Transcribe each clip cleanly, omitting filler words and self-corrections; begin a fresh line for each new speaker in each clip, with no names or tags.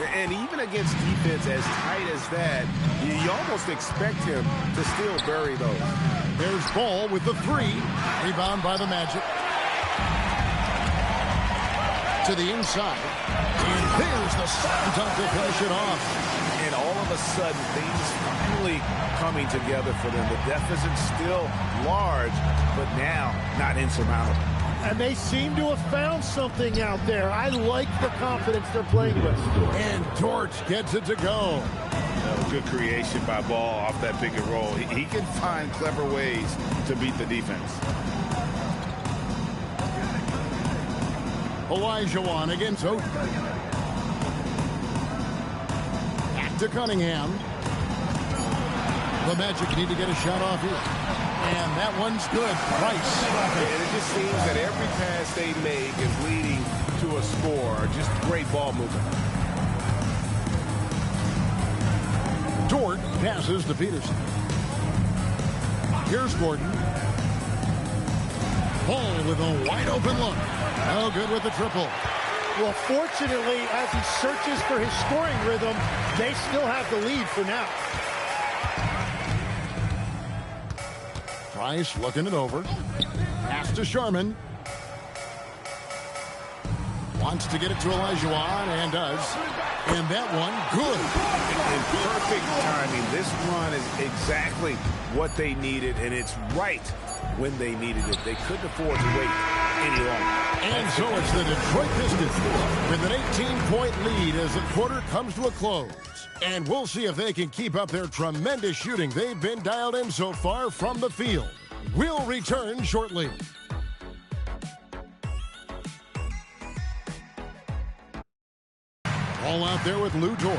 And even against defense as tight as that, you almost expect him to still bury those.
There's Ball with the three. Rebound by the Magic. To the inside. And there's the slam dunk to finish it off.
And all of a sudden, things finally coming together for them. The deficit's still large, but now not insurmountable.
And they seem to have found something out there. I like the confidence they're playing with.
And Torch gets it to go.
Good creation by Ball off that pick and roll. He can find clever ways to beat the defense.
Olajuwon against Oak. Back to Cunningham. The Magic need to get a shot off here. And that one's good. Price.
And it just seems that every pass they make is leading to a score. Just great ball movement.
Dort passes to Peterson. Here's Gordon. Ball with a wide open look. No good with the triple.
Well, fortunately, as he searches for his scoring rhythm, they still have the lead for now.
Price looking it over. Pass to Sharman. Wants to get it to Olajuwon and does. And that one, good.
In perfect timing. This run is exactly what they needed, and it's right when they needed it. They couldn't afford to wait any longer.
And so it's the Detroit Pistons with an 18-point lead as the quarter comes to a close. And we'll see if they can keep up their tremendous shooting they've been dialed in so far from the field. We'll return shortly. All out there with Lou Dort.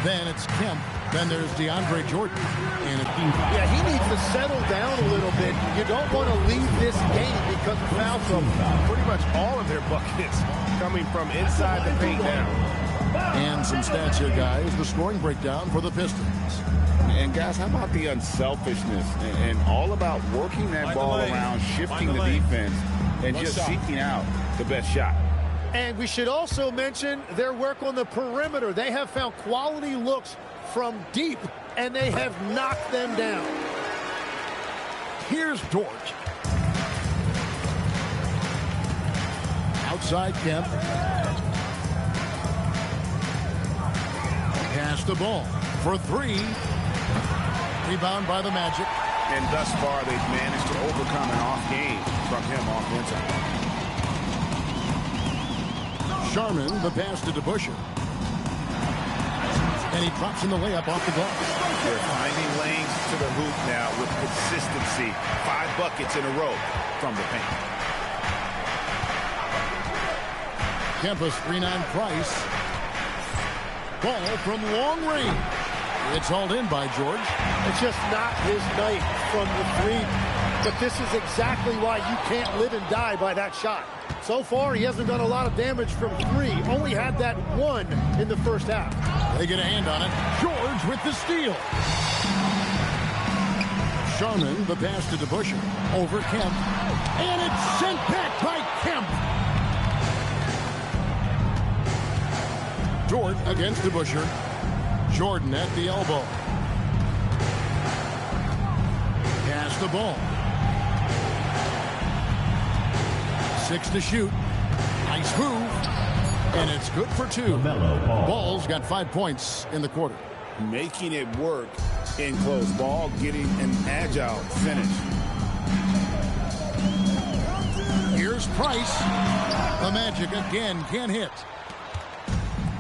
Then it's Kemp. Then there's DeAndre Jordan. And
yeah, he needs to settle down a little bit. You don't want to leave this game because of foul trouble.
Pretty much all of their buckets coming from inside the paint now.
And some stats here, guys. The scoring breakdown for the Pistons.
And, guys, how about the unselfishness and all about working that ball around, shifting the defense, and just seeking out the best shot.
And we should also mention their work on the perimeter. They have found quality looks from deep, and they have knocked them down.
Here's Dort. Outside Kemp. Pass the ball for three. Rebound by the Magic.
And thus far, they've managed to overcome an off game from him offensively.
Sharman, the pass to DeBusschere. And he drops in the layup off the glass.
They're finding lanes to the hoop now with consistency. 5 buckets in a row from the paint.
Campus 3-9 Price. Ball from long range. It's hauled in by George.
It's just not his night from the three. But this is exactly why you can't live and die by that shot. So far, he hasn't done a lot of damage from three. Only had that one in the first half.
They get a hand on it. George with the steal. Sharman, the pass to DeBusschere. Over Kemp. And it's sent back by Kemp. Dort against DeBusschere. Jordan at the elbow. Pass the ball. 6 to shoot. Nice move. And it's good for 2. Ball's got 5 points in the quarter.
Making it work in close. Ball getting an agile finish.
Here's Price. The Magic again can't hit.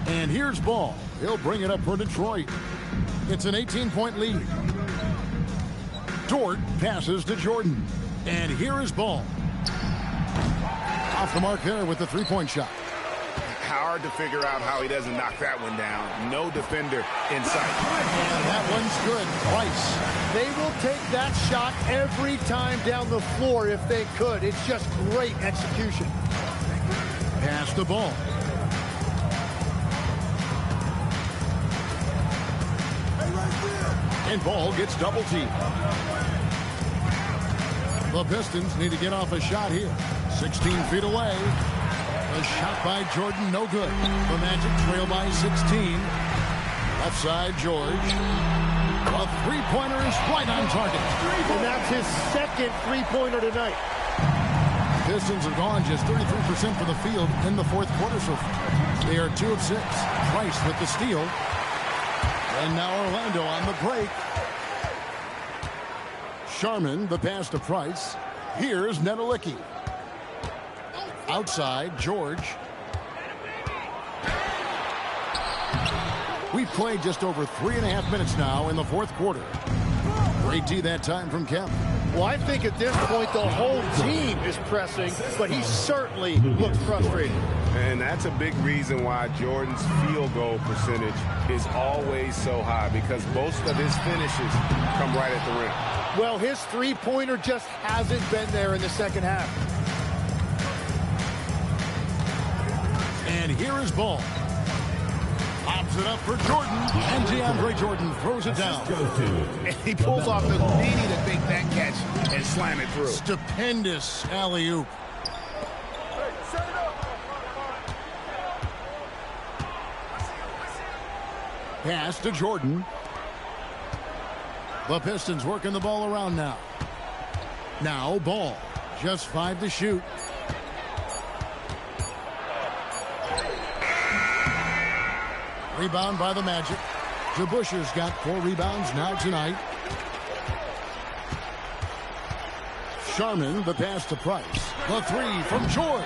And here's Ball. He'll bring it up for Detroit. It's an 18-point lead. Dort passes to Jordan. And here is Ball. Off the mark there with the three-point shot.
Hard to figure out how he doesn't knock that one down. No defender in sight.
And that one's good. Price.
They will take that shot every time down the floor if they could. It's just great execution.
Pass the ball. And Ball gets double teamed. The Pistons need to get off a shot here. 16 feet away. The shot by Jordan, no good. The Magic trail by 16. Left side, George. A three-pointer is right on target.
And that's his second three-pointer tonight.
Pistons have gone just 33% for the field in the fourth quarter so far. They are 2 of 6. Price with the steal. And now Orlando on the break. Sharman, the pass to Price. Here's Nedelicki. Outside, George. We've played just over 3.5 minutes now in the fourth quarter. Great D that time from Kemp.
Well, I think at this point the whole team is pressing, but he certainly looks frustrated.
And that's a big reason why Jordan's field goal percentage is always so high, because most of his finishes come right at the rim.
Well, his three-pointer just hasn't been there in the second half.
And here is Ball. Pops it up for Jordan, and DeAndre Jordan throws it down.
And he pulls off the meaning to make that catch and slam it through.
Stupendous alley-oop. Pass to Jordan. The Pistons working the ball around now. Now Ball. Just 5 to shoot. Rebound by the Magic. Jabusha's got 4 rebounds now tonight. Sharman, the pass to Price. The 3 from George.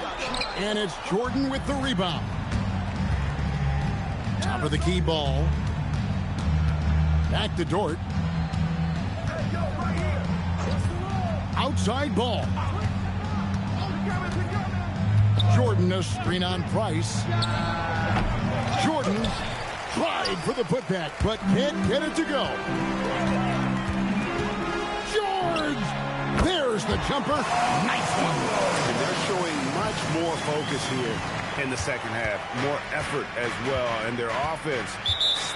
And it's Jordan with the rebound. Top of the key, Ball. Back to Dort. Outside Ball. Jordan, a screen on Price. Jordan tried for the putback, but can't get it to go. George! There's the jumper. Nice one.
And they're showing much more focus here in the second half. More effort as well. And their offense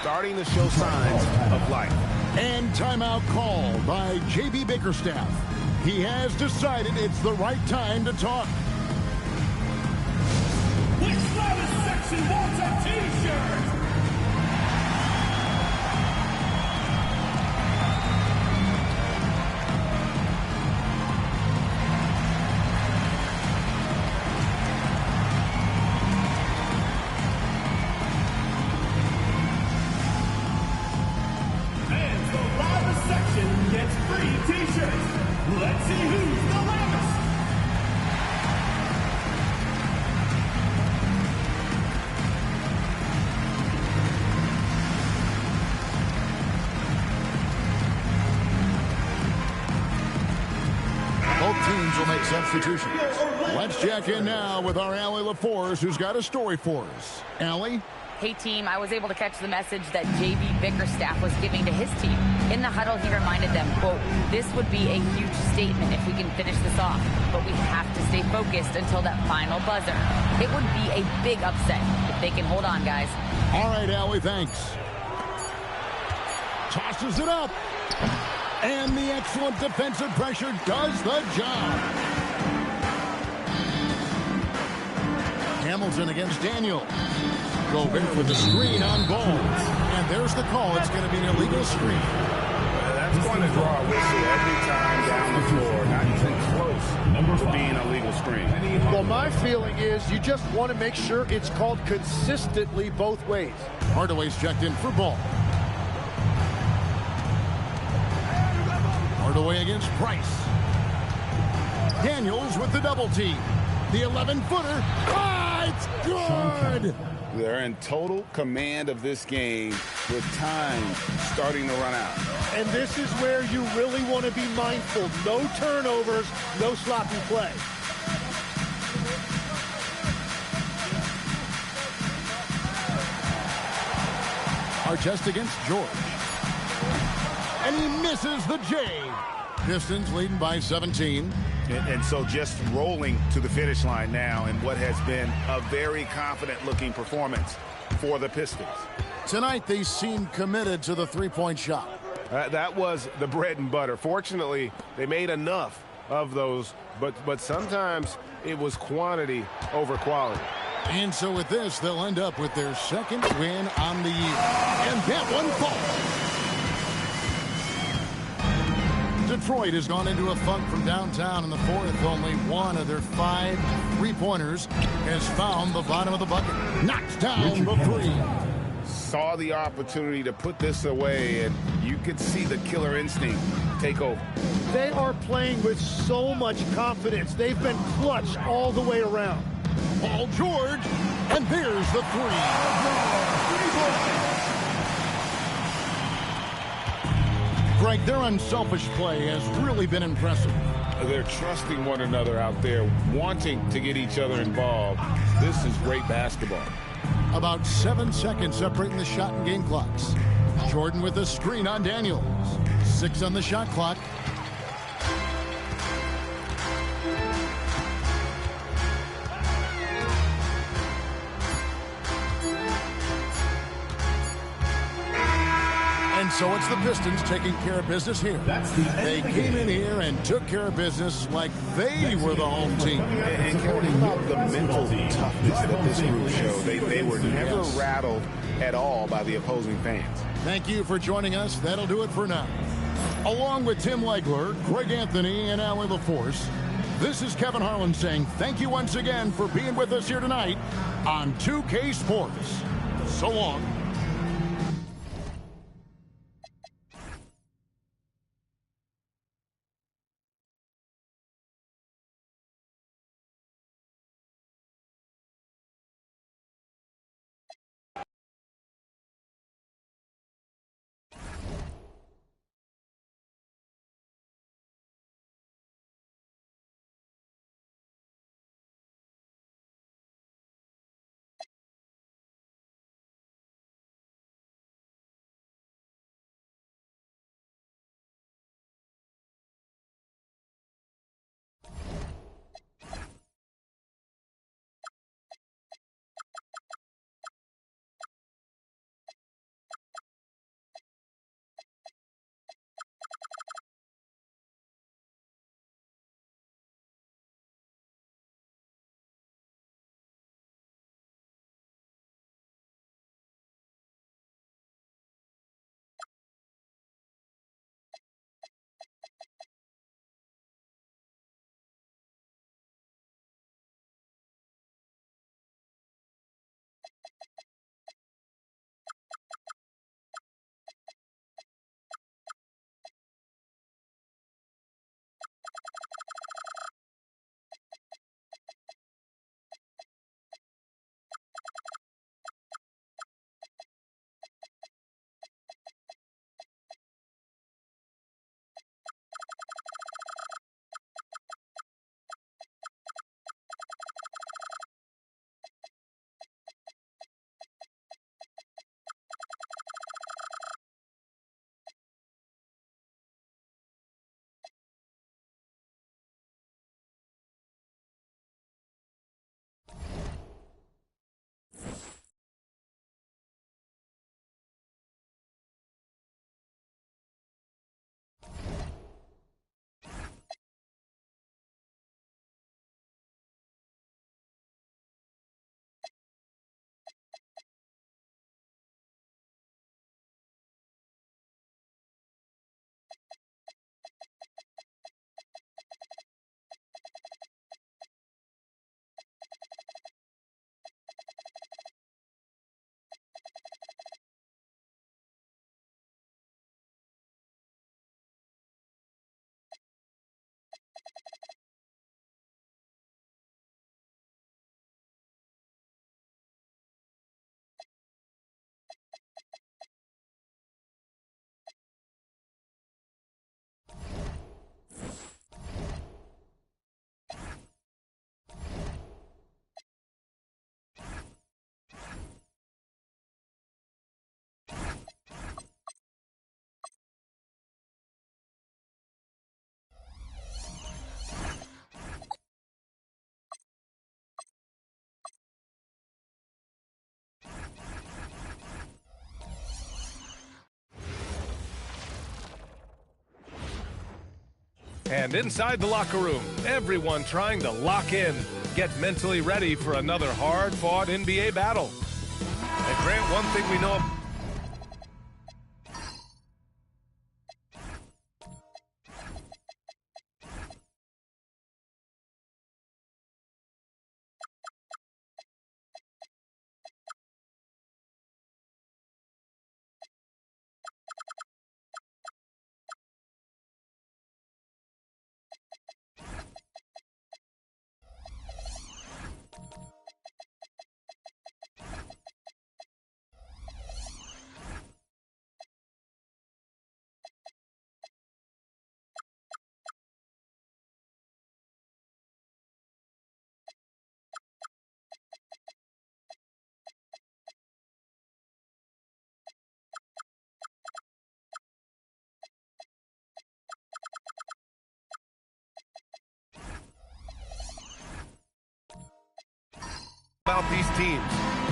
starting to show signs of life.
And timeout called by J.B. Bickerstaff. He has decided it's the right time to talk.
Which Slavis section wants a t-shirt? And the Slavis section gets free t-shirts. Let's see who's the loudest.
Both teams will make substitutions. Let's check in now with our Allie LaForce, who's got a story for us. Allie?
Hey, team, I was able to catch the message that J.B. Bickerstaff was giving to his team. In the huddle, he reminded them, quote, "This would be a huge statement if we can finish this off, but we have to stay focused until that final buzzer. It would be a big upset if they can hold on, guys."
All right, Allie, thanks. Tosses it up. And the excellent defensive pressure does the job. Hamilton against Daniel. Gobert with the screen on Ball. And there's the call. It's going to be an illegal screen.
That's going to draw a whistle every time down the floor. Not even close to being a legal screen.
Well, my feeling is you just want to make sure it's called consistently both ways.
Hardaway's checked in for Ball. Hardaway against Price. Daniels with the double team. The 11-footer. Ah, it's good!
They're in total command of this game with time starting to run out.
And this is where you really want to be mindful. No turnovers, no sloppy play.
Artest against George. And he misses the J. Pistons leading by 17.
And so just rolling to the finish line now in what has been a very confident-looking performance for the Pistons.
Tonight, they seem committed to the three-point shot.
That was the bread and butter. Fortunately, they made enough of those, but sometimes it was quantity over quality.
And so with this, they'll end up with their second win on the year. And that one falls. Detroit has gone into a funk from downtown in the fourth. Only one of their 5 3-pointers has found the bottom of the bucket. Knocks down the 3.
Saw the opportunity to put this away, and you could see the killer instinct take over.
They are playing with so much confidence. They've been clutch all the way around.
Paul George, and there's the 3. Greg, their unselfish play has really been impressive.
They're trusting one another out there, wanting to get each other involved. This is great basketball.
About 7 seconds separating the shot and game clocks. Jordan with a screen on Daniels. 6 on the shot clock. And so it's the Pistons taking care of business here. They came in here and took care of business like they were the home team.
And Kevin, about the mental toughness that this group showed. They were never rattled at all by the opposing fans.
Thank you for joining us. That'll do it for now. Along with Tim Legler, Greg Anthony, and Alan LaForce, this is Kevin Harlan saying thank you once again for being with us here tonight on 2K Sports. So long.
And inside the locker room, everyone trying to lock in, get mentally ready for another hard-fought NBA battle. And Grant, one thing we know about these teams.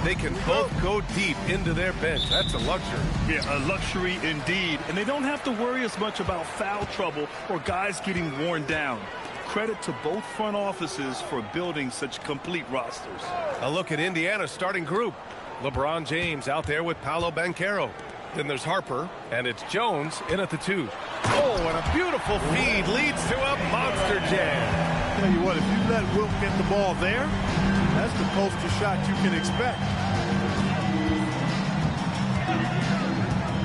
They can both go deep into their bench. That's a luxury.
Yeah, a luxury indeed. And they don't have to worry as much about foul trouble or guys getting worn down. Credit to both front offices for building such complete rosters.
A look at Indiana's starting group. LeBron James out there with Paolo Banchero. Then there's Harper, and it's Jones in at the 2. Oh, and a beautiful feed leads to a monster jam.
Tell you what, if you let Wilt get the ball there, that's the poster shot you can expect.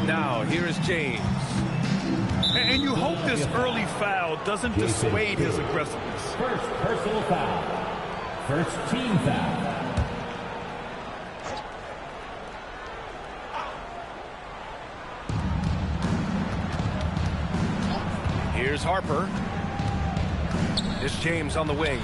Now, here is James.
And you hope this early foul doesn't dissuade his aggressiveness.
First personal foul. First team foul.
Here's Harper. Here's James on the wing.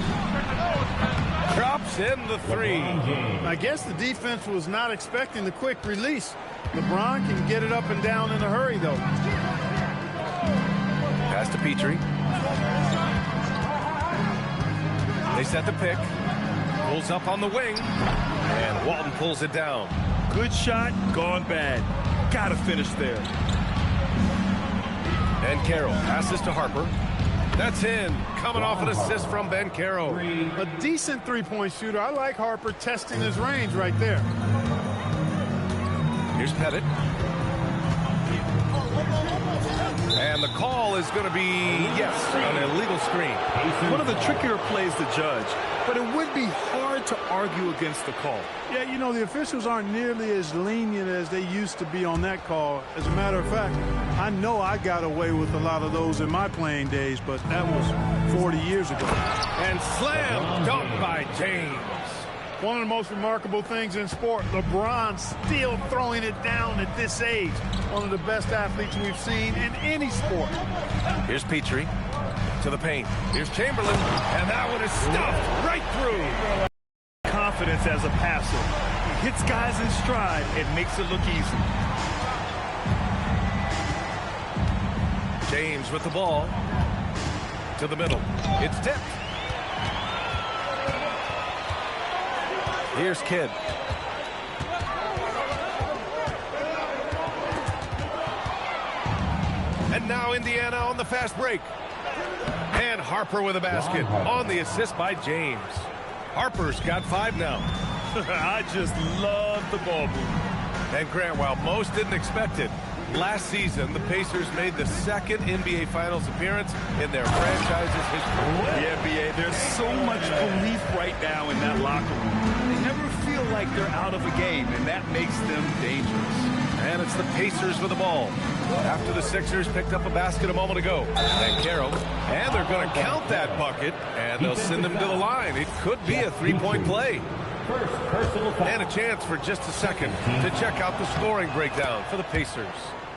Drops in the 3.
I guess the defense was not expecting the quick release. LeBron can get it up and down in a hurry, though.
Pass to Petrie. They set the pick. Pulls up on the wing. And Walton pulls it down.
Good shot, gone bad. Gotta finish there.
And Carroll passes to Harper. That's in. Coming off an assist from Banchero.
A decent three-point shooter. I like Harper testing his range right there.
Here's Pettit. And the call is going to be, yes, an illegal screen.
One of the trickier plays to judge, but it would be hard to argue against the call.
Yeah, you know, the officials aren't nearly as lenient as they used to be on that call. As a matter of fact, I know I got away with a lot of those in my playing days, but that was 40 years ago.
And slam dunk by James.
One of the most remarkable things in sport, LeBron still throwing it down at this age. One of the best athletes we've seen in any sport.
Here's Petrie to the paint. Here's Chamberlain, and that one is stuffed right through.
Confidence as a passer. He hits guys in stride and makes it look easy.
James with the ball to the middle. It's tipped. Here's Kidd. And now Indiana on the fast break. And Harper with a basket on the assist by James. Harper's got 5 now.
I just love the ball movement.
And Grant, while most didn't expect it, last season the Pacers made the second NBA Finals appearance in their franchise's history.
Yeah, B.A., there's so much belief right now in that locker room. They never feel like they're out of a game, and that makes them dangerous.
And it's the Pacers with the ball. After the Sixers picked up a basket a moment ago. And Carroll. And they're going to count that bucket, and they'll send them to the line. It could be a three-point play. And a chance for just a second to check out the scoring breakdown for the Pacers.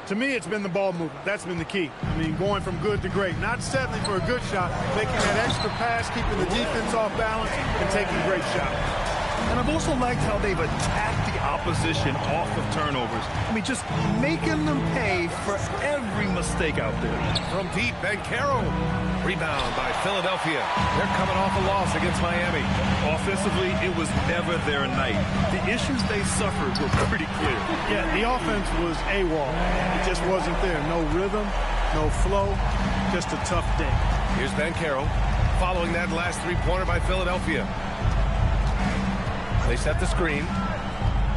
To me, it's been the ball movement. That's been the key. I mean, going from good to great. Not settling for a good shot, making that extra pass, keeping the defense off balance, and taking great shots.
And I've also liked how they've attacked the opposition off of turnovers. I mean, just making them pay for every mistake out there.
From deep, Banchero. Rebound by Philadelphia. They're coming off a loss against Miami.
Offensively, it was never their night. The issues they suffered were pretty clear.
Yeah, the offense was AWOL. It just wasn't there. No rhythm, no flow, just a tough day.
Here's Banchero following that last three-pointer by Philadelphia. They set the screen.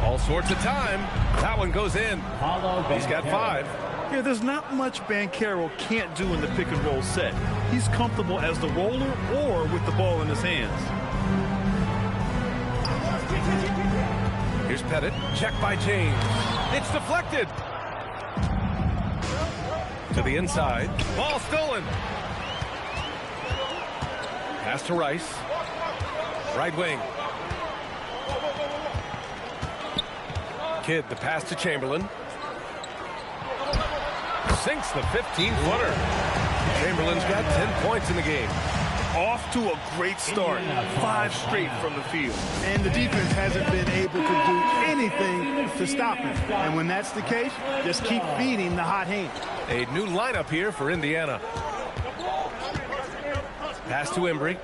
All sorts of time. That one goes in. He's got 5.
Yeah, there's not much Banchero can't do in the pick-and-roll set. He's comfortable as the roller or with the ball in his hands.
Here's Pettit. Check by James. It's deflected. To the inside. Ball stolen. Pass to Rice. Right wing. Kidd, the pass to Chamberlain. Sinks the 15-footer. Chamberlain's got 10 points in the game.
Off to a great start. 5 straight from the field.
And the defense hasn't been able to do anything to stop him. And when that's the case, just keep feeding the hot hand.
A new lineup here for Indiana. Pass to Embry.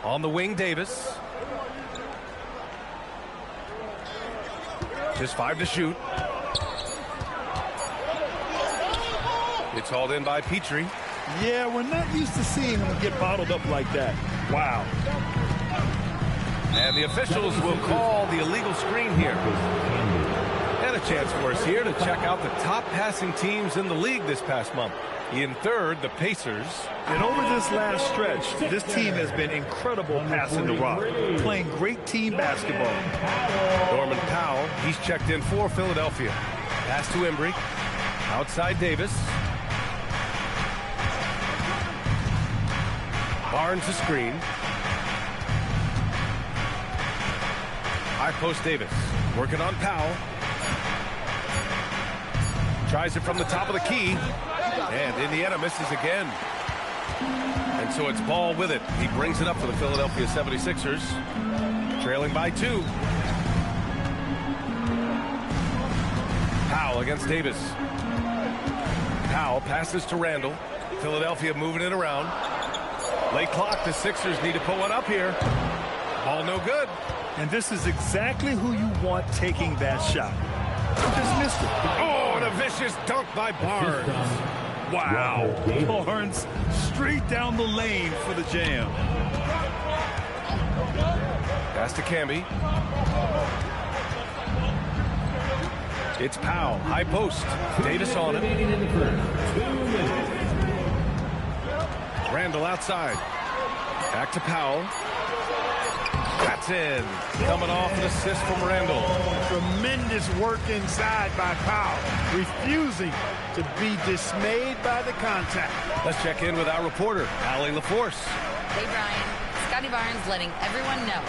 On the wing, Davis. Just 5 to shoot. It's hauled in by Petrie.
Yeah, we're not used to seeing him get bottled up like that. Wow.
And the officials will call the illegal screen here. And a chance for us here to check out the top passing teams in the league this past month. In third, the Pacers.
And over this last stretch, this team has been incredible passing the rock, playing great team basketball.
Norman Powell, he's checked in for Philadelphia. Pass to Embry. Outside Davis. Barnes a screen. High post Davis. Working on Powell. Tries it from the top of the key. And Indiana misses again. And so it's Ball with it. He brings it up for the Philadelphia 76ers. Trailing by 2. Powell against Davis. Powell passes to Randall. Philadelphia moving it around. Late clock. The Sixers need to put one up here. Ball no good.
And this is exactly who you want taking that shot. Just missed it.
Oh, and a vicious dunk by Barnes.
Wow. Barnes straight down the lane for the jam.
Pass to Camby. It's Powell. High post. Davis on it. Randall outside. Back to Powell. That's in. Coming off an assist from Randall.
Tremendous work inside by Powell, refusing to be dismayed by the contact.
Let's check in with our reporter, Allie LaForce.
Hey, Brian. Scotty Barnes letting everyone know.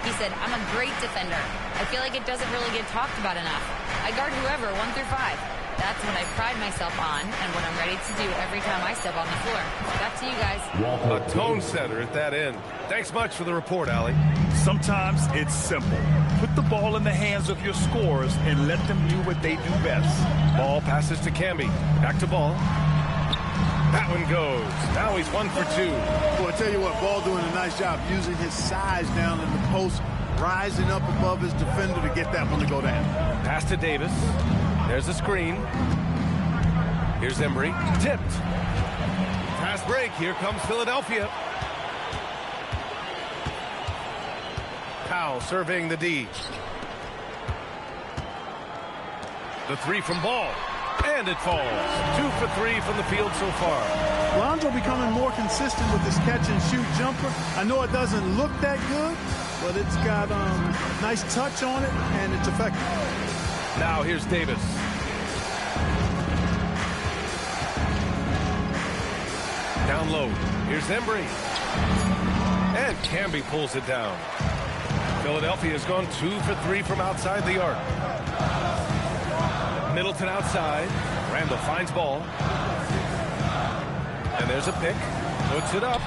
He said, I'm a great defender. I feel like it doesn't really get talked about enough. I guard whoever, 1 through 5. That's what I pride myself on and what I'm ready to do every time I step on the floor. Back to you guys.
A tone setter at that end. Thanks much for the report, Allie.
Sometimes it's simple. Put the ball in the hands of your scorers and let them do what they do best.
Ball passes to Camby. Back to Ball. That one goes. Now he's 1 for 2.
Well, I tell you what, Ball doing a nice job using his size down in the post, rising up above his defender to get that one to go down.
Pass to Davis. There's a screen. Here's Embry. Tipped. Fast break. Here comes Philadelphia. Powell surveying the D. The 3 from Ball. And it falls. 2 for 3 from the field so far.
Lonzo becoming more consistent with his catch-and-shoot jumper. I know it doesn't look that good, but it's got nice touch on it, and it's effective.
Now here's Davis. Down low. Here's Embry. And Camby pulls it down. Philadelphia has gone 2 for 3 from outside the arc. Middleton outside. Randall finds Ball. And there's a pick. Puts it up.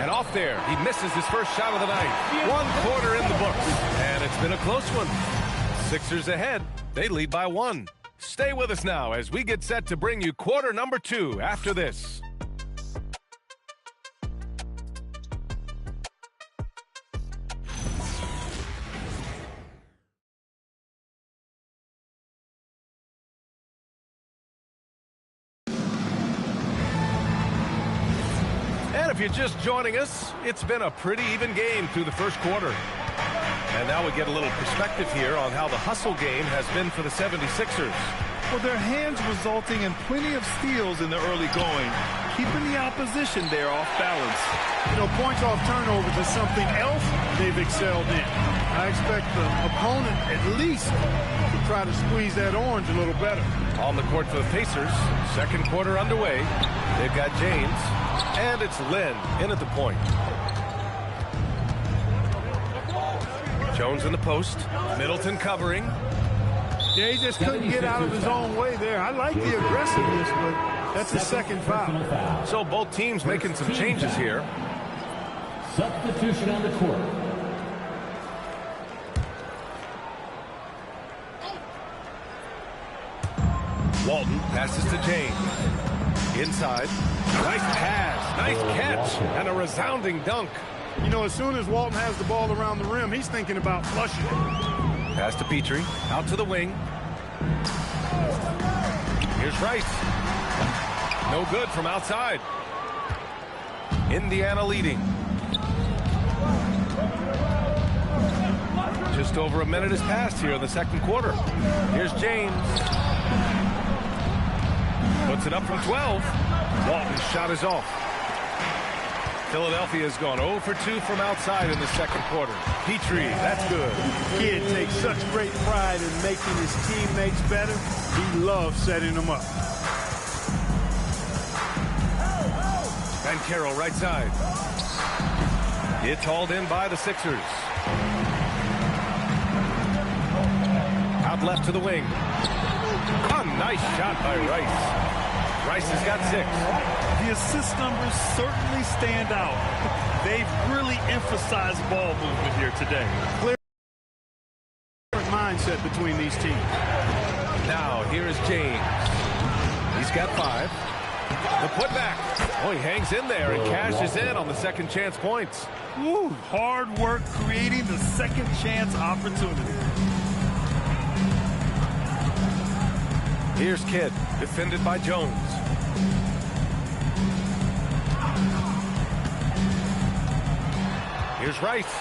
And off there. He misses his first shot of the night. 1 quarter in the books. And it's been a close one. Sixers ahead. They lead by 1. Stay with us now as we get set to bring you quarter number 2 after this. And if you're just joining us, it's been a pretty even game through the first quarter. And now we get a little perspective here on how the hustle game has been for the 76ers.
Well, their hands resulting in plenty of steals in the early going, keeping the opposition there off balance.
You know, points off turnovers is something else they've excelled in. I expect the opponent at least to try to squeeze that orange a little better.
On the court for the Pacers, second quarter underway. They've got James, and it's Lynn in at the point. Jones in the post, Middleton covering.
Yeah, he just couldn't get out of his own way there. I like the aggressiveness, but that's the second foul.
So both teams making some changes here.
Substitution on the court.
Walton passes to James. Inside. Nice pass. Nice catch. And a resounding dunk.
You know, as soon as Walton has the ball around the rim, he's thinking about flushing it.
Pass to Petrie. Out to the wing. Here's Rice. No good from outside. Indiana leading. Just over a minute has passed here in the second quarter. Here's James. Puts it up from 12. Walton's shot is off. Philadelphia has gone 0 for 2 from outside in the second quarter. Petrie, that's good.
Kid takes such great pride in making his teammates better. He loves setting them up.
And Carroll right side. It's hauled in by the Sixers. Out left to the wing. A nice shot by Rice. Rice has got 6.
The assist numbers certainly stand out. They've really emphasized ball movement here today.
Clear mindset between these teams.
Now, here is James. He's got 5. The putback. Oh, he hangs in there and cashes in on the second chance points.
Woo, hard work creating the second chance opportunity.
Here's Kidd, defended by Jones. Here's Rice.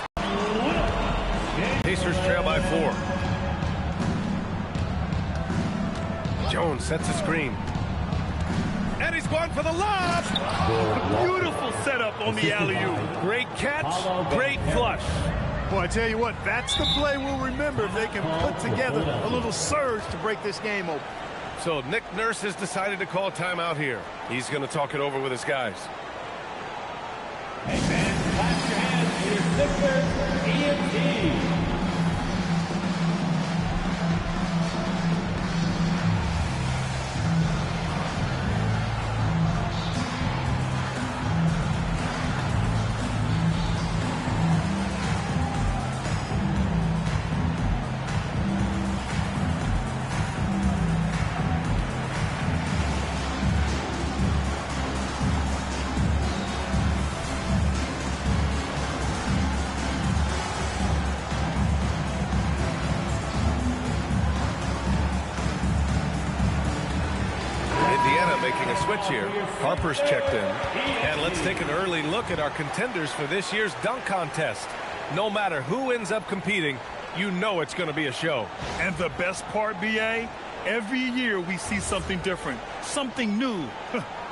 Pacers trail by 4. Jones sets a screen. And he's going for the lob.
Beautiful setup on the alley-oop.
Great catch, great flush.
Boy, I tell you what, that's the play we'll remember if they can put together a little surge to break this game open.
So Nick Nurse has decided to call timeout here. He's going to talk it over with his guys.
Hey, fans, clap your hands for your Sixers EMT.
Making a switch here. Harper's checked in. And let's take an early look at our contenders for this year's dunk contest. No matter who ends up competing, you know it's going to be a show.
And the best part, B.A., every year we see something different, something new.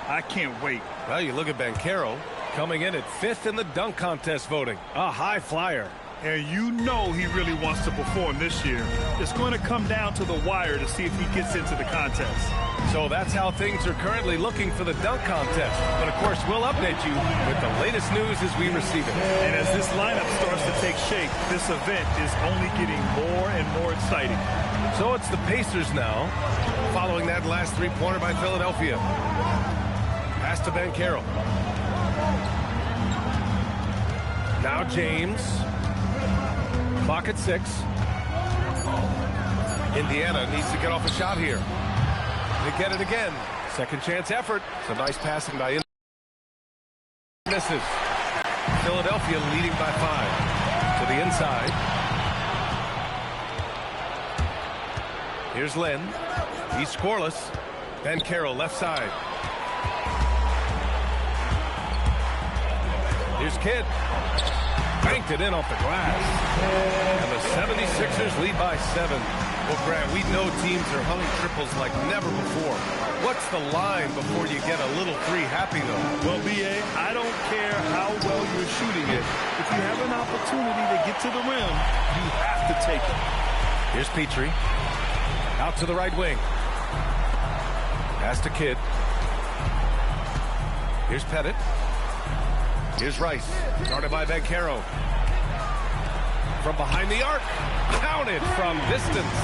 I can't wait.
Well, you look at Banchero coming in at 5th in the dunk contest voting. A high flyer.
And you know he really wants to perform this year. It's going to come down to the wire to see if he gets into the contest.
So that's how things are currently looking for the dunk contest. But, of course, we'll update you with the latest news as we receive it.
And as this lineup starts to take shape, this event is only getting more and more exciting.
So it's the Pacers now, following that last three-pointer by Philadelphia. Pass to Banchero. Now James. Clock at 6. Indiana needs to get off a shot here. They get it again. Second chance effort. Some nice passing by Indiana. Misses. Philadelphia leading by 5. To the inside. Here's Lynn. He's scoreless. Banchero left side. Here's Kidd. Banked it in off the glass. And the 76ers lead by 7. Well, Grant, we know teams are hunting triples like never before. What's the line before you get a little free happy, though?
Well, B.A., I don't care how well you're shooting it. If you have an opportunity to get to the rim, you have to take it.
Here's Petrie. Out to the right wing. Pass to Kidd. Here's Pettit. Here's Rice. Guarded by Banchero. From behind the arc. Counted from distance.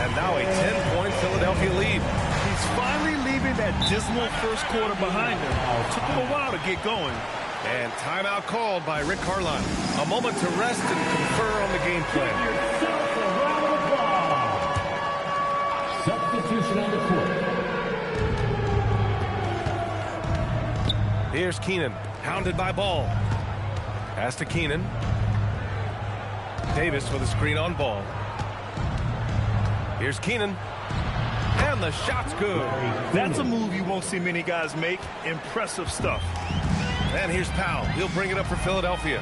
And now a 10-point Philadelphia lead.
He's finally leaving that dismal first quarter behind him. It took him a while to get going.
And timeout called by Rick Carlisle. A moment to rest and confer on the game plan.
Substitution on the court.
Here's Keenan, hounded by Ball. Pass to Keenan. Davis with a screen on Ball. Here's Keenan. And the shot's good.
That's a move you won't see many guys make. Impressive stuff.
And here's Powell. He'll bring it up for Philadelphia.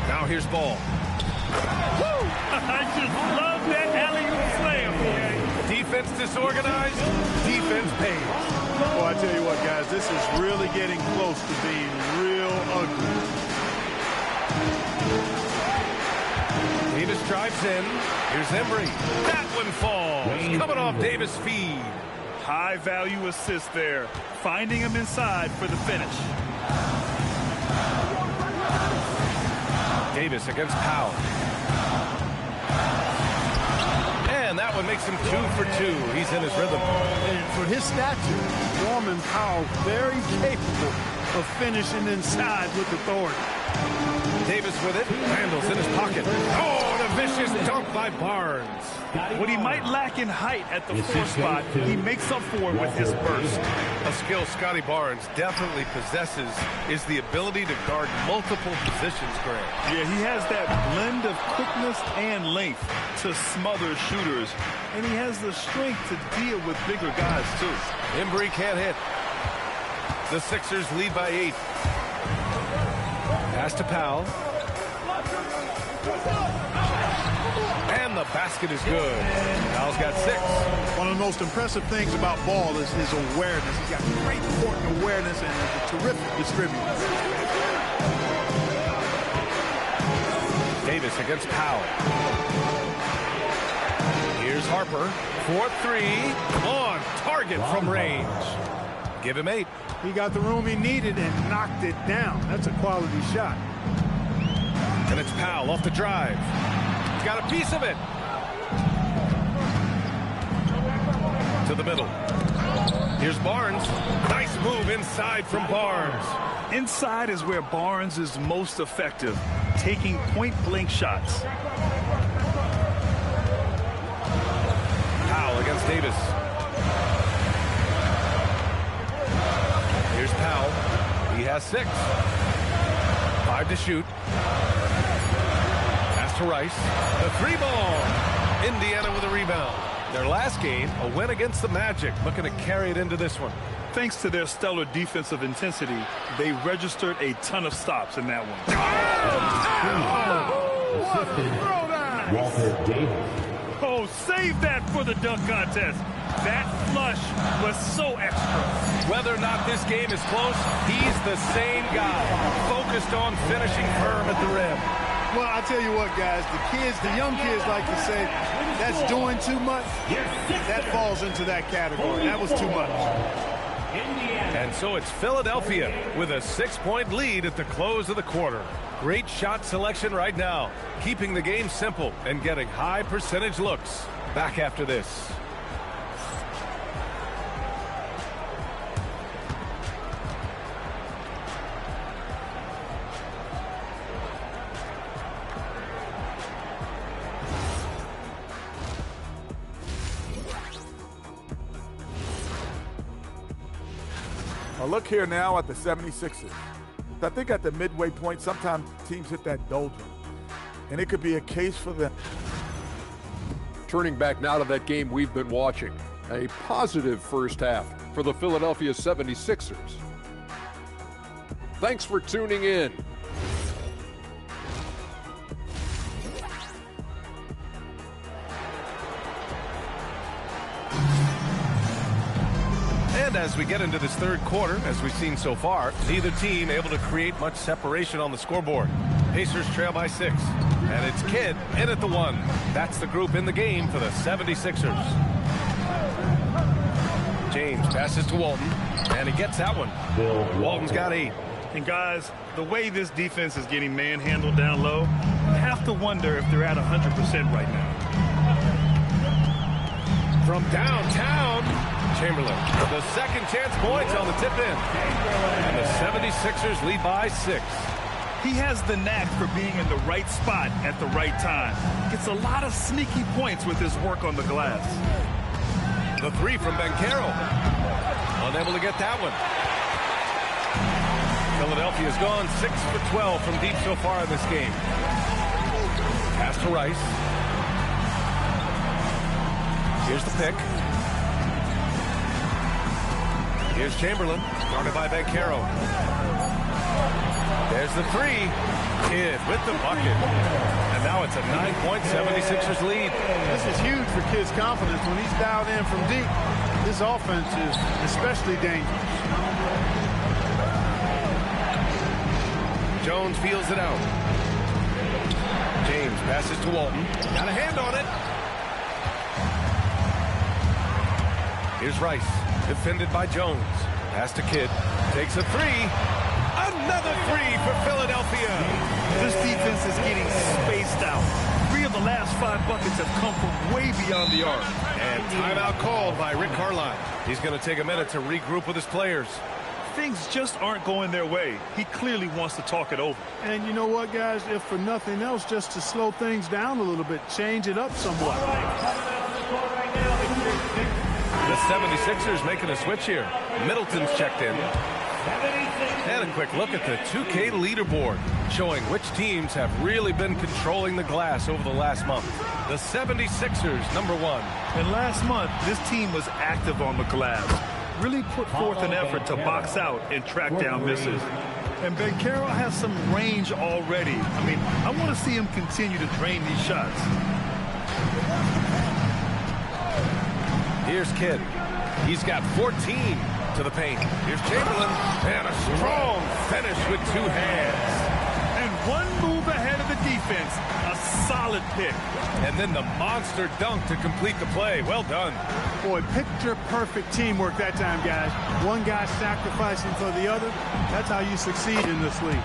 Now here's Ball.
Woo! I just love that alley-oop slam.
Defense disorganized. Defense pays.
Well, I tell you what, guys, this is really getting close to being real ugly.
Davis drives in. Here's Embry. That one falls. Coming off Davis' feed.
High-value assist there. Finding him inside for the finish.
Davis against Powell. And that one makes him 2 for 2. He's in his rhythm.
And for his stature, Norman Powell very capable of finishing inside with authority.
Davis with it. Randall's in his pocket. Oh, and a vicious dunk by Barnes.
What he might lack in height at the 4 spot, he makes up for it with his burst.
A skill Scotty Barnes definitely possesses is the ability to guard multiple positions, Grant.
Yeah, he has that blend of quickness and length to smother shooters. And he has the strength to deal with bigger guys, too.
Embry can't hit. The Sixers lead by 8. Pass to Powell. And the basket is good. Powell's got 6.
One of the most impressive things about Ball is his awareness. He's got great court awareness and is a terrific distributor.
Davis against Powell. Here's Harper. 4-3. On target from range. Give him 8.
He got the room he needed and knocked it down. That's a quality shot.
And it's Powell off the drive. He's got a piece of it. To the middle. Here's Barnes. Nice move inside from Barnes.
Inside is where Barnes is most effective, taking point-blank shots.
Powell against Davis. Here's Powell. He has 6. 5 to shoot. Pass to Rice. The 3 ball. Indiana with a rebound. Their last game, a win against the Magic. Looking to carry it into this one.
Thanks to their stellar defensive intensity, they registered a ton of stops in that one.
Walter Davis.
Oh, save that for the dunk contest. That flush was so extra.
Whether or not this game is close, he's the same guy, focused on finishing firm at the rim.
Well, I tell you what, guys, the young kids like to say, that's doing too much. That falls into that category. That was too much.
And so it's Philadelphia with a 6-point lead at the close of the quarter. Great shot selection right now, keeping the game simple and getting high percentage looks. Back after this.
Now look here now at the 76ers. I think at the midway point, sometimes teams hit that doldrum, and it could be a case for them.
Turning back now to that game we've been watching.
A positive first half for the Philadelphia 76ers. Thanks for tuning in.
And as we get into this third quarter, as we've seen so far, neither team able to create much separation on the scoreboard. Pacers trail by 6. And it's Kidd in at the 1. That's the group in the game for the 76ers. James passes to Walton, and he gets that one. Walton's got 8.
And guys, the way this defense is getting manhandled down low, you have to wonder if they're at 100% right now.
From downtown, Chamberlain. The second chance points on the tip in. And the 76ers lead by 6.
He has the knack for being in the right spot at the right time. Gets a lot of sneaky points with his work on the glass.
The 3 from Banchero. Unable to get that one. Philadelphia's gone 6 for 12 from deep so far in this game. Pass to Rice. Here's the pick. Here's Chamberlain, guarded by Banchero. There's the 3. Kidd with the bucket. And now it's a 9-point 76ers lead.
This is huge for Kidd's confidence. When he's dialed in from deep, this offense is especially dangerous.
Jones feels it out. James passes to Walton. Got a hand on it. Here's Rice, defended by Jones. Pass to Kidd. Takes a 3. Another 3 for Philadelphia.
This defense is getting spaced out. 3 of the last 5 buckets have come from way beyond the arc.
And timeout called by Rick Carlisle. He's going to take a minute to regroup with his players.
Things just aren't going their way. He clearly wants to talk it over.
And you know what, guys? If for nothing else, just to slow things down a little bit, change it up somewhat.
The 76ers making a switch here. Middleton's checked in. And a quick look at the 2K leaderboard, showing which teams have really been controlling the glass over the last month. The 76ers, number 1.
And last month, this team was active on the glass. Really put forth an effort to box out and track down misses. And Banchero has some range already. I mean, I want to see him continue to drain these shots.
Here's Kidd. He's got 14 to the paint. Here's Chamberlain. And a strong finish with 2 hands.
And one move ahead of the defense. A solid pick.
And then the monster dunk to complete the play. Well done.
Boy, picture-perfect teamwork that time, guys. One guy sacrificing for the other. That's how you succeed in this league.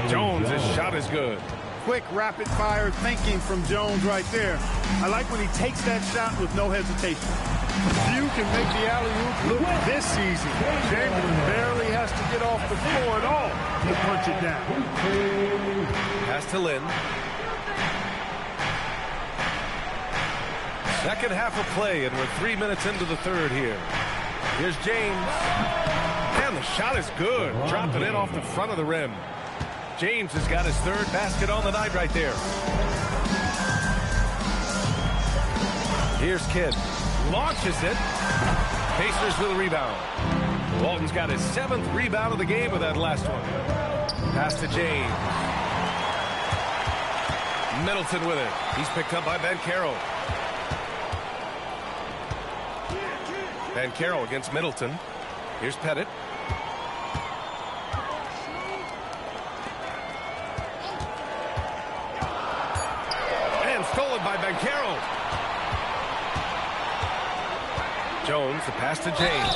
Jones' shot is good.
Quick, rapid-fire thinking from Jones right there. I like when he takes that shot with no hesitation. Few can make the alley-oop look this easy. Chamberlain barely has to get off the floor at all to punch it down.
Pass to Lynn. Second half of play, and we're 3 minutes into the third here. Here's James. And the shot is good. Dropping it off the front of the rim. James has got his 3rd basket on the night right there. Here's Kidd. Launches it. Pacers with a rebound. Walton's got his 7th rebound of the game with that last one. Pass to James. Middleton with it. He's picked up by Banchero. Banchero against Middleton. Here's Pettit. And stolen by Banchero. Jones, the pass to James.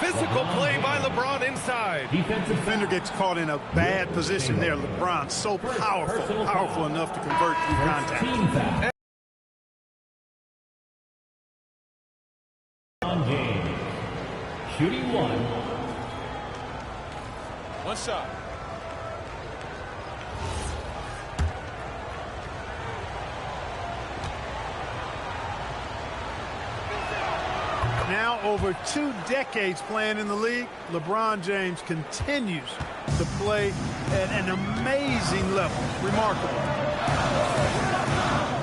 Physical play by LeBron inside.
Defender gets caught in a bad position there. LeBron so powerful enough to convert through contact.
Shooting 1.
One shot.
Now over 2 decades playing in the league, LeBron James continues to play at an amazing level. Remarkable.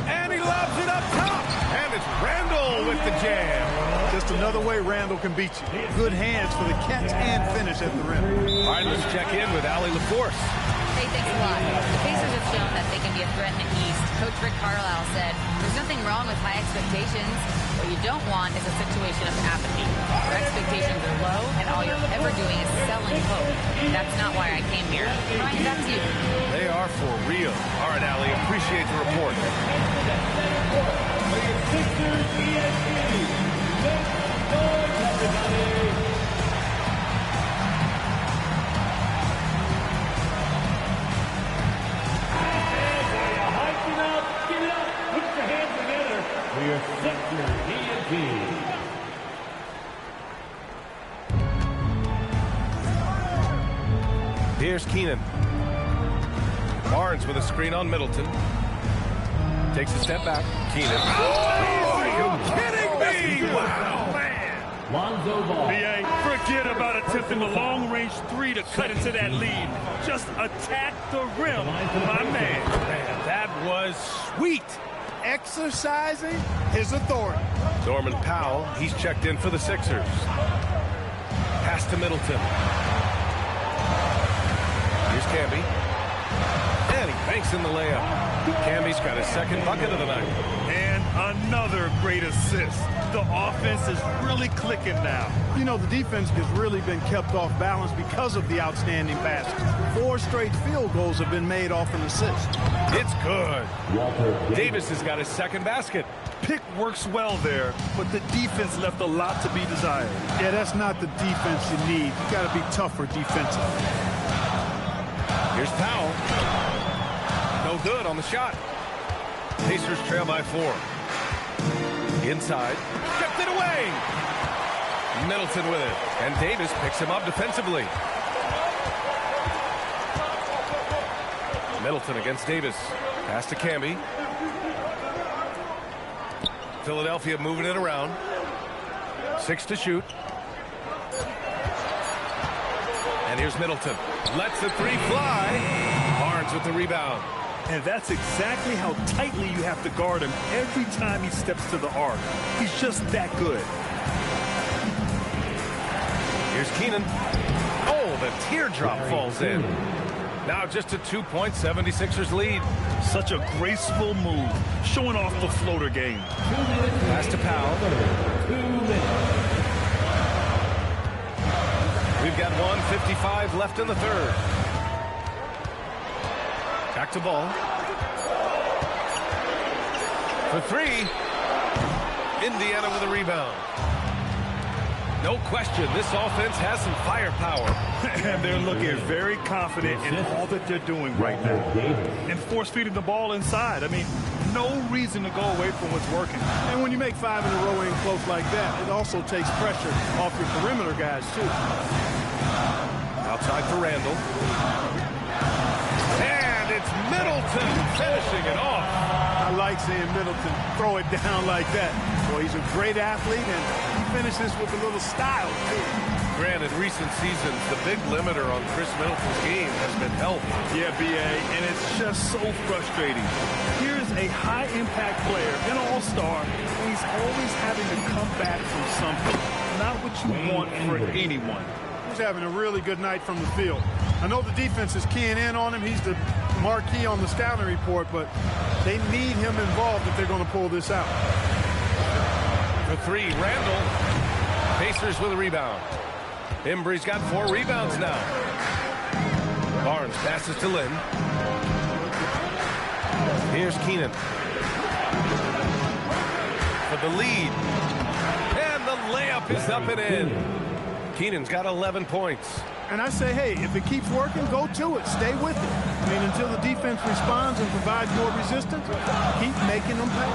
And he lobs it up top. And it's Randall with the jam.
Just another way Randall can beat you. Good hands for the catch and finish at the rim.
All right, let's check in with Allie LaForce.
Hey, thanks a lot. The Pacers have shown that they can be a threat in the East. Coach Rick Carlisle said, there's nothing wrong with high expectations. What you don't want is a situation of apathy. Your expectations are low, and all you're ever doing is selling hope. That's not why I came here. Ryan, that's you.
They are for real. All right, Allie, appreciate the report.
Your Sixers ENT.
Here's Keenan. Barnes with a screen on Middleton. Takes a step back. Keenan. Oh, are you kidding me? Wow, man.
Lonzo Ball.
B.A., forget about attempting the long-range three to cut into that lead. Just attack the rim, my man.
Man, that was sweet.
Exercising his authority.
Norman Powell, he's checked in for the Sixers. Pass to Middleton. Here's Camby. And he banks in the layup. Camby's got his second bucket of the night.
And another great assist. The offense is really clicking now.
You know, the defense has really been kept off balance because of the outstanding passes. 4 straight field goals have been made off an assist.
It's good. Davis has got his second basket.
Pick works well there, but the defense left a lot to be desired.
Yeah, that's not the defense you need. You got to be tougher defensively.
Here's Powell. No good on the shot. Pacers trail by 4. Inside. Kept it away. Middleton with it. And Davis picks him up defensively. Middleton against Davis. Pass to Camby. Philadelphia moving it around. 6 to shoot. And here's Middleton. Lets the 3 fly. Barnes with the rebound.
And that's exactly how tightly you have to guard him every time he steps to the arc. He's just that good.
Here's Keenan. Oh, the teardrop falls in. Now just a 2-point 76ers lead.
Such a graceful move, showing off the floater game.
Pass to Powell.
2 minutes.
We've got 1:55 left in the third. Back to Ball. For 3. Indiana with a rebound. No question, this offense has some firepower.
And they're looking very confident in all that they're doing right now. And force-feeding the ball inside. I mean, no reason to go away from what's working.
And when you make 5 in a row in close like that, it also takes pressure off your perimeter guys, too.
Outside for Randall. And it's Middleton finishing it off.
I like seeing Middleton throw it down like that. Boy, he's a great athlete, and he finishes with a little style, too.
Granted, recent seasons, the big limiter on Chris Middleton's game has been health.
Yeah, B.A., and it's just so frustrating. Here's a high-impact player, an all-star, and he's always having to come back from something. Not what you want for anyone.
He's having a really good night from the field. I know the defense is keying in on him. He's the marquee on the scouting report, but they need him involved if they're going to pull this out.
For 3, Randall. Pacers with a rebound. Embry's got 4 rebounds now. Barnes passes to Lynn. Here's Keenan. For the lead. And the layup is up and in. Keenan's got 11 points.
And I say, hey, if it keeps working, go to it. Stay with it. I mean, until the defense responds and provides more resistance, keep making them pay.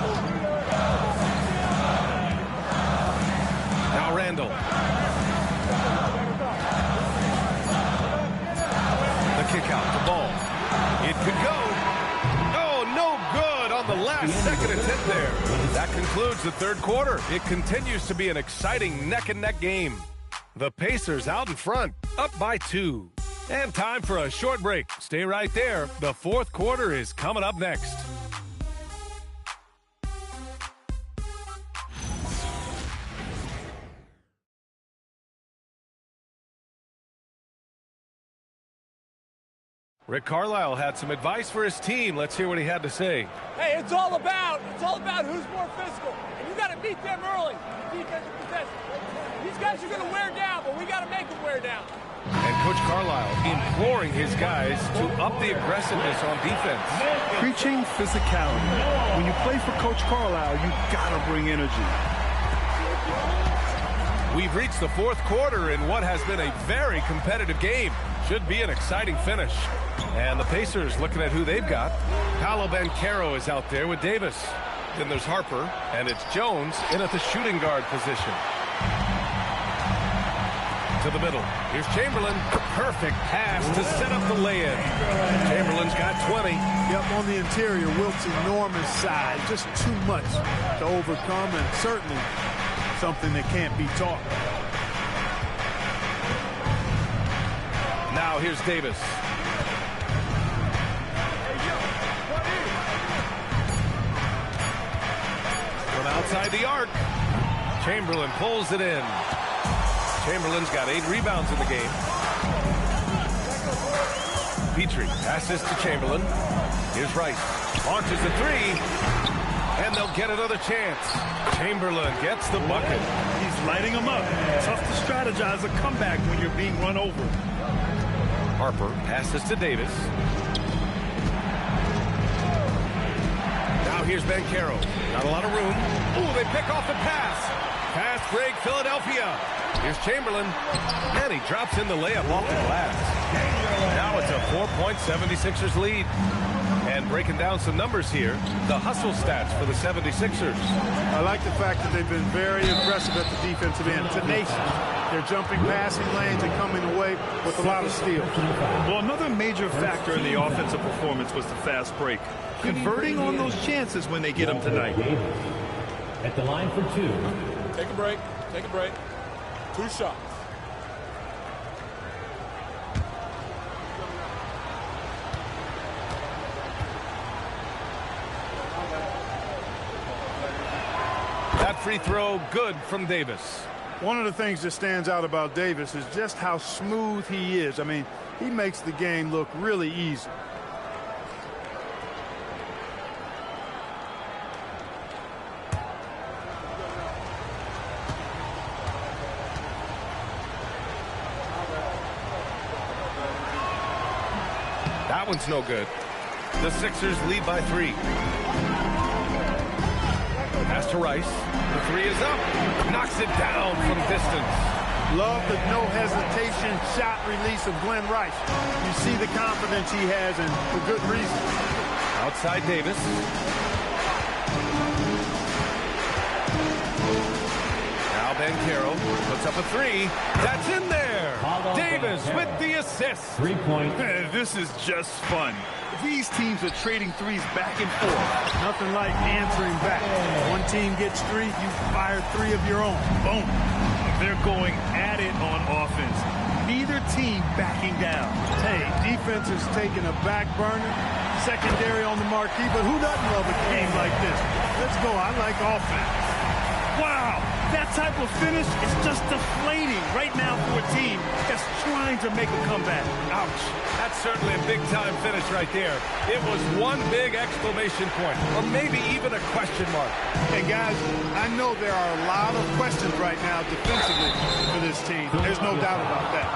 Now Randall. The kick out, the ball. It could go. Oh, no good on the last second attempt there. That concludes the third quarter. It continues to be an exciting neck-and-neck game. The Pacers out in front, up by 2. And time for a short break. Stay right there. The fourth quarter is coming up next. Rick Carlisle had some advice for his team. Let's hear what he had to say.
Hey, it's all about who's more physical. And you got to beat them early. Defensive possession. These guys are going to wear down, but we got to make them wear down.
And Coach Carlisle imploring his guys to up the aggressiveness on defense.
Preaching physicality. When you play for Coach Carlisle, you got to bring energy.
We've reached the fourth quarter in what has been a very competitive game. Should be an exciting finish. And the Pacers looking at who they've got. Paolo Banchero is out there with Davis. Then there's Harper, and it's Jones in at the shooting guard position. To the middle. Here's Chamberlain. Perfect pass to set up the lay-in. Chamberlain's got 20.
Yep, on the interior, Wilt's enormous size. Just too much to overcome, and certainly something that can't be taught.
Now here's Davis. From outside the arc. Chamberlain pulls it in. Chamberlain's got 8 rebounds in the game. Petrie passes to Chamberlain. Here's Rice. Launches a 3. And they'll get another chance. Chamberlain gets the bucket.
He's lighting them up. Tough to strategize a comeback when you're being run over.
Harper passes to Davis. Now here's Banchero. Not a lot of room. Ooh, they pick off the pass. Fast break, Philadelphia. Here's Chamberlain. And he drops in the layup off the glass. Now it's a 4-point 76ers lead. And breaking down some numbers here, the hustle stats for the 76ers.
I like the fact that they've been very aggressive at the defensive end. Tenacious. They're jumping passing lanes and coming away with a lot of steals.
Well, another major factor in the offensive performance was the fast break. Converting on those chances when they get them tonight.
At the line for 2.
Take a break. Take a break. 2 shots.
That free throw good from Davis.
One of the things that stands out about Davis is just how smooth he is. I mean, he makes the game look really easy.
That one's no good. The Sixers lead by 3. Pass to Rice. The 3 is up. Knocks it down from distance.
Love the no hesitation shot release of Glenn Rice. You see the confidence he has, and for good reason.
Outside Davis. Now Banchero puts up a 3. That's in there. Davis with the assist.
3-point.
This is just fun. These teams are trading threes back and forth.
Nothing like answering back. One team gets 3, you fire 3 of your own. Boom.
They're going at it on offense. Neither team backing down.
Hey, defense is taking a back burner. Secondary on the marquee, but who doesn't love a game like this? Let's go. I like offense.
Wow, that type of finish is just deflating right now for a team that's trying to make a comeback.
Ouch. That's certainly a big-time finish right there. It was one big exclamation point, or maybe even a question mark.
Hey, guys, I know there are a lot of questions right now defensively for this team. There's no doubt about that.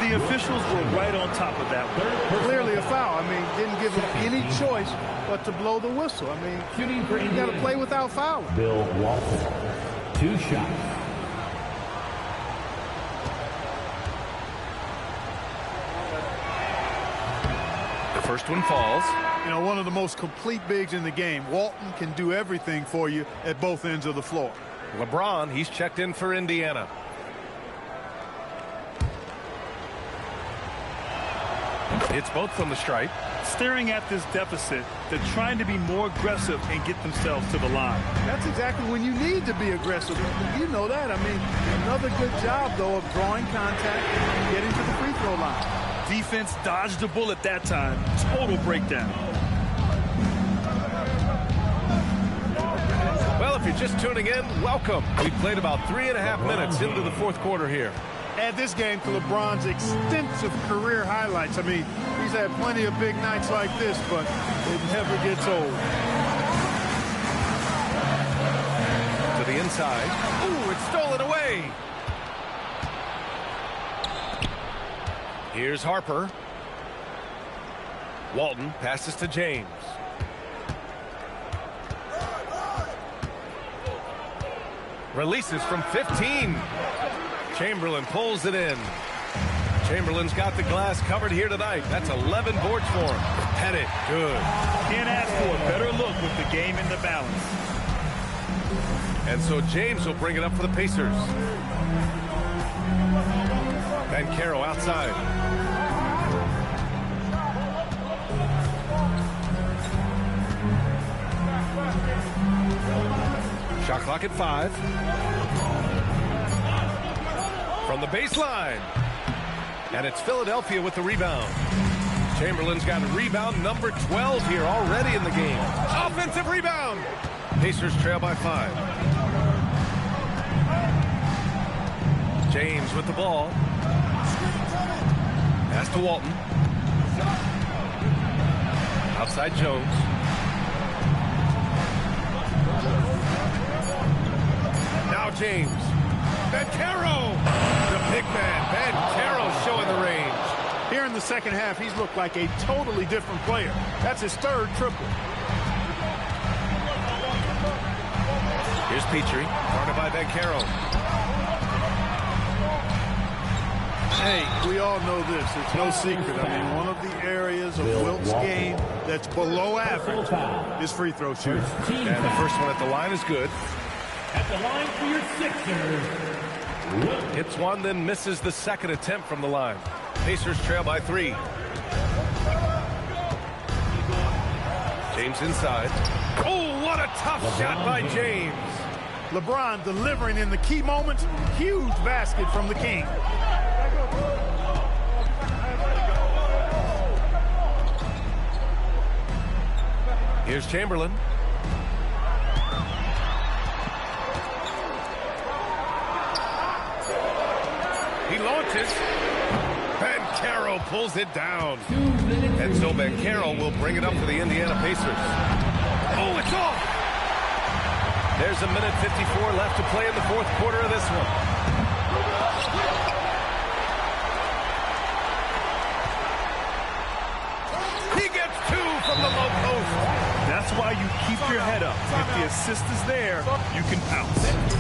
The officials were right on top of that one.
Clearly a foul. I mean, didn't give them any choice but to blow the whistle. I mean, you got to play without fouling.
Bill Walton. 2 shots.
The first one falls.
You know, one of the most complete bigs in the game. Walton can do everything for you at both ends of the floor.
LeBron, he's checked in for Indiana. It's both from the stripe.
Staring at this deficit, they're trying to be more aggressive and get themselves to the line.
That's exactly when you need to be aggressive. You know that. I mean, another good job, though, of drawing contact and getting to the free throw line.
Defense dodged a bullet that time. Total breakdown.
Well, if you're just tuning in, welcome. We've played about 3.5 minutes into the fourth quarter here.
Add this game to LeBron's extensive career highlights. I mean, he's had plenty of big nights like this, but it never gets old.
To the inside. Ooh, it's stolen away. Here's Harper. Walton passes to James. Releases from 15. Chamberlain pulls it in. Chamberlain's got the glass covered here tonight. That's 11 boards for him. Had it. Good.
Can't ask for a better look with the game in the balance.
And so James will bring it up for the Pacers. Banchero outside. Shot clock at 5. From the baseline. And it's Philadelphia with the rebound. Chamberlain's got a rebound number 12 here already in the game. Offensive rebound. Pacers trail by 5. James with the ball. Pass to Walton. Outside Jones. Now James. Banchero! The big man, Banchero, showing the range.
Here in the second half, he's looked like a totally different player. That's his third triple.
Here's Petrie, guarded by Banchero.
Hey, we all know this. It's no secret. I mean, one of the areas of Wilt's game that's below average is free throw shooting.
And the first one at the line is good.
At the line for your Sixers.
Hits one, then misses the second attempt from the line. Pacers trail by 3. James inside. Oh, what a tough shot by James.
LeBron delivering in the key moments. Huge basket from the King.
Here's Chamberlain. He launches. Banchero pulls it down. And so Banchero will bring it up for the Indiana Pacers. Oh, it's off! There's a minute 54 left to play in the fourth quarter of this one. He gets 2 from the low post.
That's why you keep your head up. If the assist is there, you can pounce.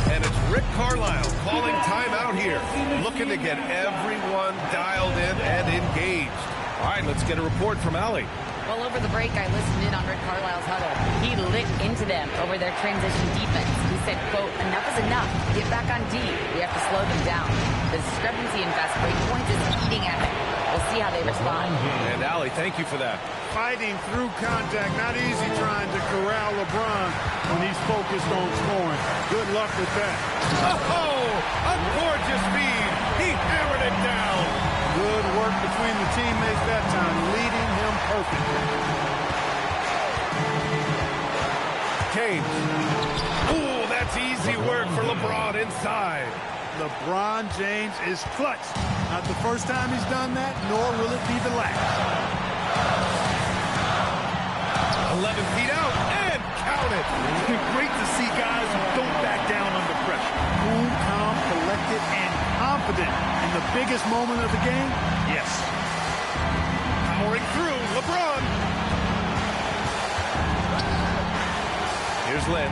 And it's Rick Carlisle calling timeout here. Looking to get everyone dialed in and engaged. All right, let's get a report from Allie.
Well, over the break, I listened in on Rick Carlisle's huddle. He lit into them over their transition defense. He said, quote, enough is enough. Get back on D. We have to slow them down. The discrepancy in fast break points is eating at them. We'll see how they respond.
And Allie, thank you for that.
Fighting through contact. Not easy trying to corral LeBron when he's focused on scoring. Good luck with that.
Oh, a gorgeous feed. He hammered it down.
Good work between the teammates that time, leading him perfectly.
James. Ooh, that's easy work for LeBron inside.
LeBron James is clutch. Not the first time he's done that, nor will it be the last.
11 feet out and count it.
It's been great to see guys who don't back down under pressure.
Cool, calm, collected, and confident in the biggest moment of the game? Yes.
Powering through, LeBron. Here's Lynn.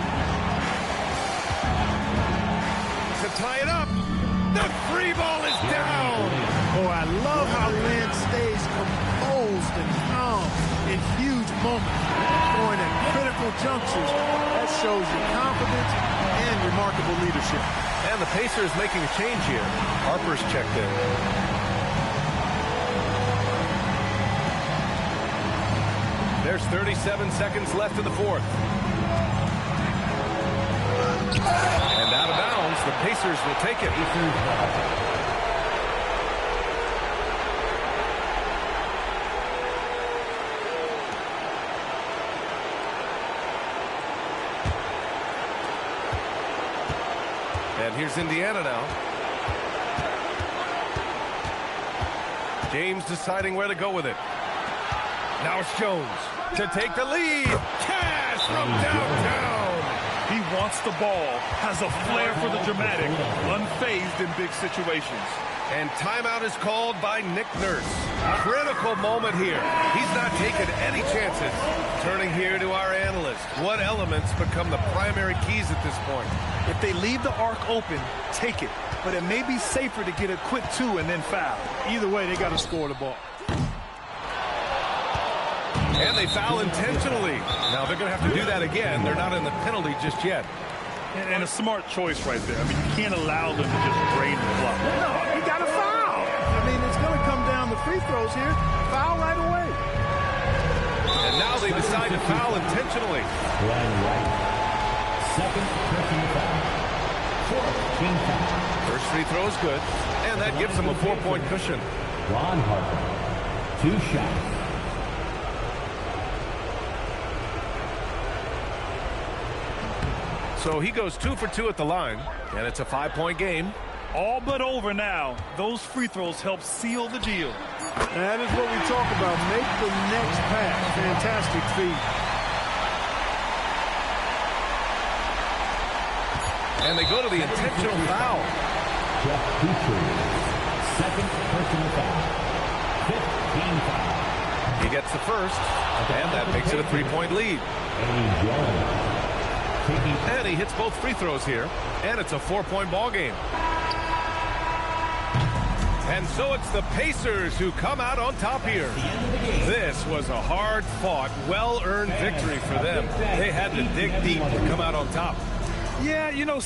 To tie it up. The free ball is down.
Oh, I love how Lynn stays composed and calm in huge moments. Scoring at critical junctures. That shows your confidence and remarkable leadership.
And the Pacers making a change here. Harper's checked in. There's 37 seconds left in the fourth. And out of bounds, the Pacers will take it. And here's Indiana now. James deciding where to go with it. Now it's Jones to take the lead. Cash from downtown.
He wants the ball, has a flair for the dramatic, unfazed in big situations.
And timeout is called by Nick Nurse. Critical moment here. He's not taking any chances. Turning here to our analyst. What elements become the primary keys at this point?
If they leave the arc open, take it. But it may be safer to get a quick 2 and then foul.
Either way, they got to score the ball.
And they foul intentionally. Now they're going to have to do that again. They're not in the penalty just yet.
And a smart choice right there. I mean, you can't allow them to just drain the clock.
No, you got to foul. I mean, it's going to come down to free throws here. Foul right away.
And now they decide to foul intentionally.
Second personal foul. Fourth team foul.
First free throw is good, and that gives them a 4-point cushion.
Ron Harper, 2 shots.
So he goes 2 for 2 at the line, and it's a 5-point game.
All but over now. Those free throws help seal the deal.
That is what we talk about. Make the next pass. Fantastic feed.
And they go to the intentional foul.
Jeff Petrie, second personal foul. 15 foul.
He gets the first, and that makes it a 3-point lead. And he hits both free throws here, and it's a 4-point ball game. And so it's the Pacers who come out on top here. This was a hard-fought, well-earned victory for them. They had to dig deep to come out on top.
Yeah, you know,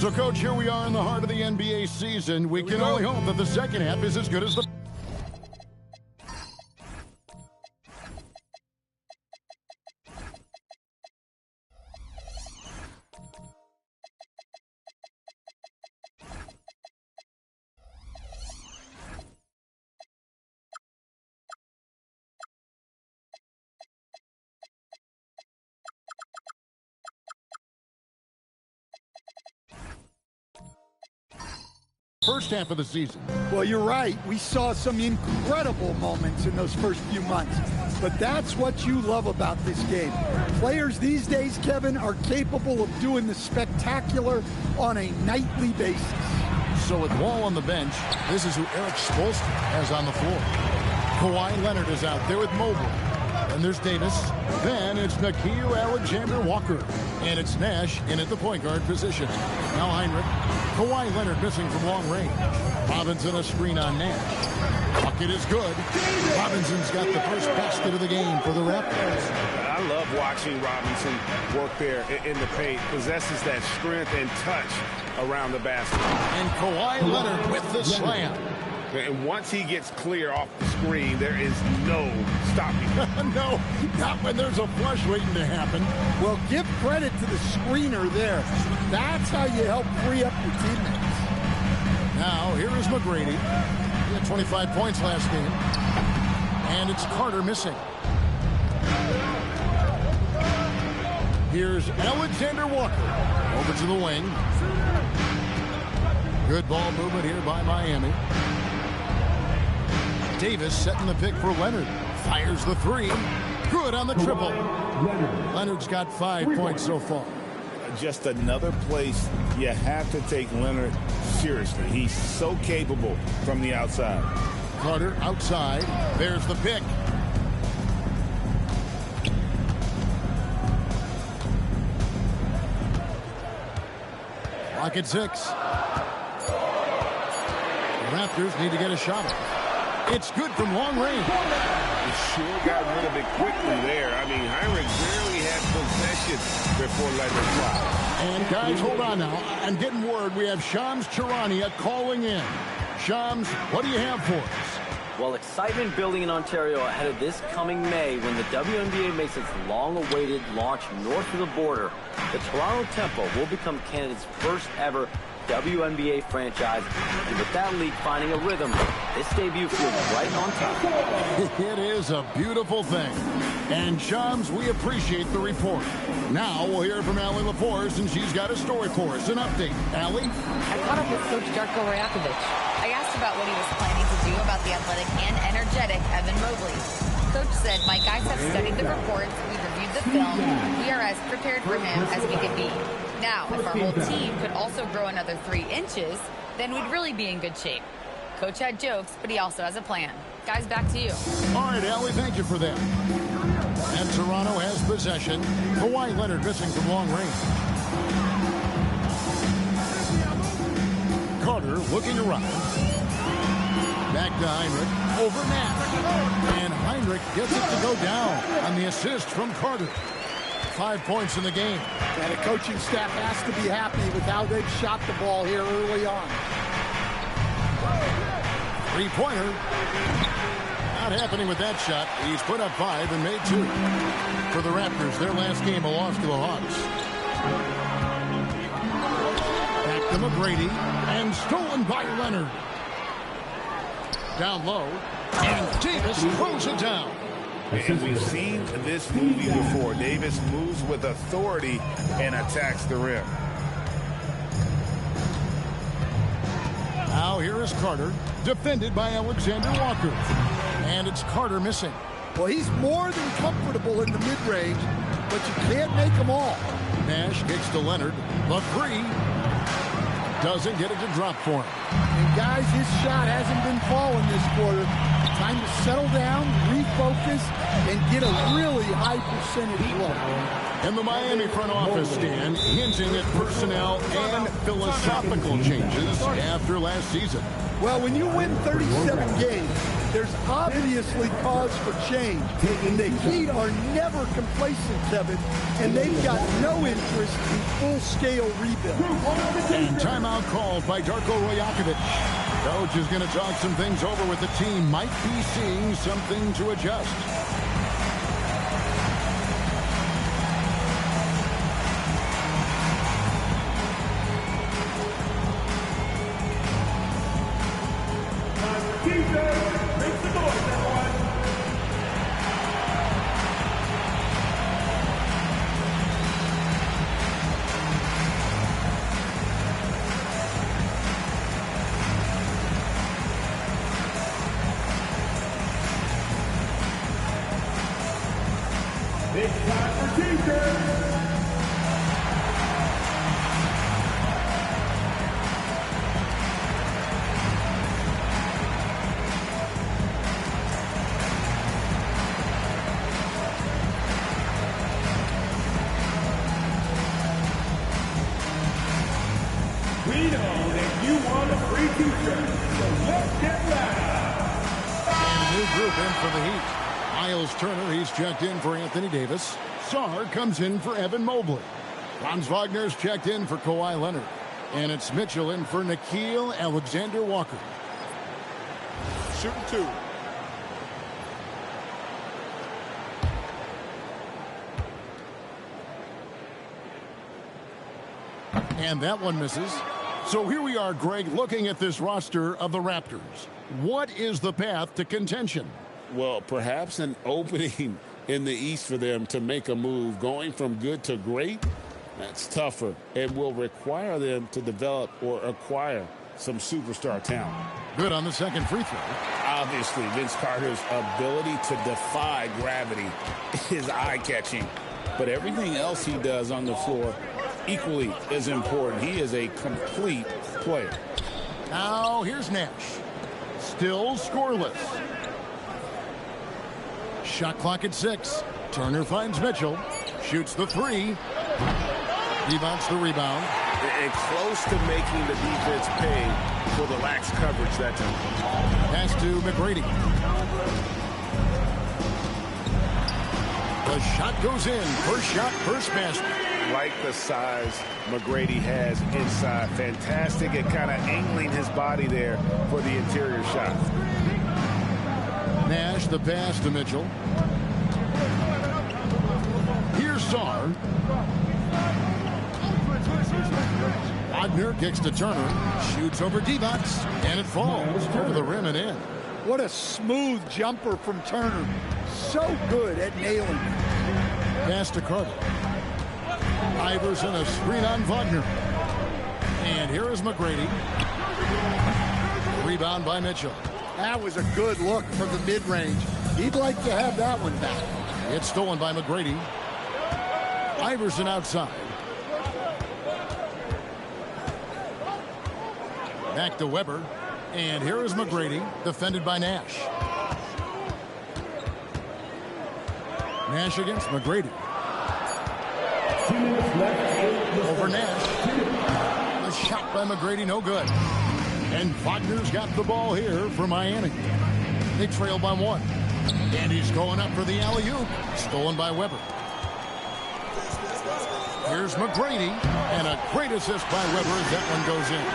So, Coach, here we are in the heart of the NBA season. We can only hope that the second half is as good as the... first half of the season.
Well, you're right. We saw some incredible moments in those first few months. But that's what you love about this game. Players these days, Kevin, are capable of doing the spectacular on a nightly basis.
So with Wall on the bench, this is who Eric Spoelstra has on the floor. Kawhi Leonard is out there with Mobley. And there's Davis. Then it's Nickeil Alexander-Walker. And it's Nash in at the point guard position. Now Heinrich. Kawhi Leonard missing from long range. Robinson a screen on Nash. Bucket is good. Robinson's got the first basket of the game for the Raptors.
I love watching Robinson work there in the paint. Possesses that strength and touch around the basket.
And Kawhi Leonard with the slam.
And once he gets clear off the screen, there is no stopping him.
No, not when there's a flush waiting to happen.
Well, give credit to the screener there. That's how you help free up your teammates.
Now, here is McGrady. He had 25 points last game. And it's Carter missing. Here's Alexander Walker. Over to the wing. Good ball movement here by Miami. Davis setting the pick for Leonard. Fires the three. Good on the triple. Leonard's got 5 points so far.
Just another place you have to take Leonard seriously. He's so capable from the outside.
Carter outside. There's the pick. Clock at 6. The Raptors need to get a shot. It's good from long range.
He sure got rid of it quickly there. I mean, Heinrich barely had possession before letting it fly.
And guys, hold on now. I'm getting word we have Shams Charania calling in. Shams, what do you have for us?
Well, excitement building in Ontario ahead of this coming May when the WNBA makes its long-awaited launch north of the border. The Toronto Tempo will become Canada's first ever WNBA franchise, and with that league finding a rhythm, this debut feels right on top.
It is a beautiful thing. And Shams, we appreciate the report. Now we'll hear from Allie LaForce, and she's got a story for us. An update. Allie?
I caught up with Coach Darko Rajakovic. I asked about what he was planning to do about the athletic and energetic Evan Mobley. Coach said, my guys have studied the reports, we've reviewed the film, we are as prepared for him as we can be. Now, if our whole team could also grow another 3 inches, then we'd really be in good shape. Coach had jokes, but he also has a plan. Guys, back to you.
All right, Allie, thank you for that. And Toronto has possession. Kawhi Leonard missing from long range. Carter looking around. Back to Heinrich. Over Nash. And Heinrich gets it to go down on the assist from Carter. 5 points in the game.
And the coaching staff has to be happy with how they've shot the ball here early on.
Three-pointer. Not happening with that shot. He's put up 5 and made 2. For the Raptors, their last game a loss to the Hawks. Back to McGrady. And stolen by Leonard. Down low. And Davis throws it down.
And we've seen this movie before. Davis moves with authority and attacks the rim.
Now here is Carter, defended by Alexander Walker. And it's Carter missing.
Well, he's more than comfortable in the mid-range, but you can't make them all.
Nash kicks to Leonard. The three doesn't get it to drop for him.
And guys, his shot hasn't been falling this quarter. Time to settle down, refocus, and get a really high percentage look.
And the Miami front office stand hinting at personnel and philosophical changes after last season.
Well, when you win 37 games, There's obviously cause for change. The Heat are never complacent, Kevin, and they've got no interest in full-scale rebuild.
And timeout called by Darko Rajakovic. Coach is going to talk some things over with the team. Might be seeing something to adjust.
It's time for T-shirts. We know that you want a free T-shirt, so let's get loud.
And a new group in for the Heat. Miles Turner, he's checked in for Anthony Davis. Sarr comes in for Evan Mobley. Franz Wagner's checked in for Kawhi Leonard. And it's Mitchell in for Nickeil Alexander-Walker.
Shooting two.
And that one misses. So here we are, Greg, looking at this roster of the Raptors. What is the path to contention?
Well, perhaps an opening in the East for them to make a move. Going from good to great, that's tougher. It will require them to develop or acquire some superstar talent.
Good on the second free throw.
Obviously, Vince Carter's ability to defy gravity is eye-catching. But everything else he does on the floor equally is important. He is a complete player.
Now, here's Nash. Still scoreless. Shot clock at 6. Turner finds Mitchell. Shoots the 3. Rebounds the rebound.
And close to making the defense pay for the lax coverage that time.
Pass to McGrady. The shot goes in. First shot, first basket.
Like the size McGrady has inside. Fantastic at kind of angling his body there for the interior shot.
Nash, the pass to Mitchell. Here's Sarr. Wagner kicks to Turner. Shoots over D-Box. And it falls over the rim and in.
What a smooth jumper from Turner. So good at nailing it.
Pass to Carter. Iverson, a screen on Wagner. And here is McGrady. Rebound by Mitchell.
That was a good look from the mid-range. He'd like to have that one back.
It's stolen by McGrady. Iverson outside. Back to Weber. And here is McGrady, defended by Nash. Nash against McGrady. Over Nash. A shot by McGrady, no good. And Wagner's got the ball here for Miami. They trail by 1. And he's going up for the alley-oop. Stolen by Weber. Here's McGrady. And a great assist by Weber as that one goes in.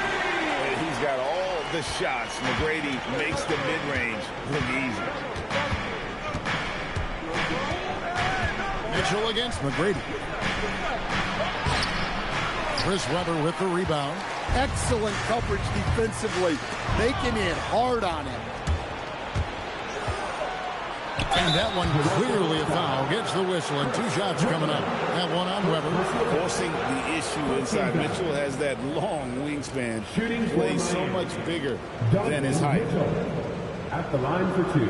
And he's got all of the shots. McGrady makes the mid-range look easy.
Mitchell against McGrady. Chris Webber with the rebound.
Excellent coverage defensively. They came in hard on him.
And that one clearly a foul. Gets the whistle and 2 shots coming up. That one on Weber.
Forcing the issue inside. Mitchell has that long wingspan. Plays so much bigger than his height.
At the line for 2.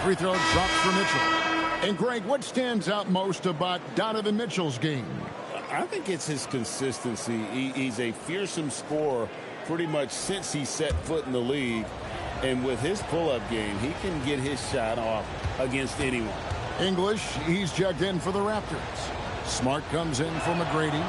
Free throw drops for Mitchell. And Greg, what stands out most about Donovan Mitchell's game?
I think it's his consistency. He's a fearsome scorer pretty much since he set foot in the league. And with his pull-up game, he can get his shot off against anyone.
English, he's checked in for the Raptors. Smart comes in for McGrady.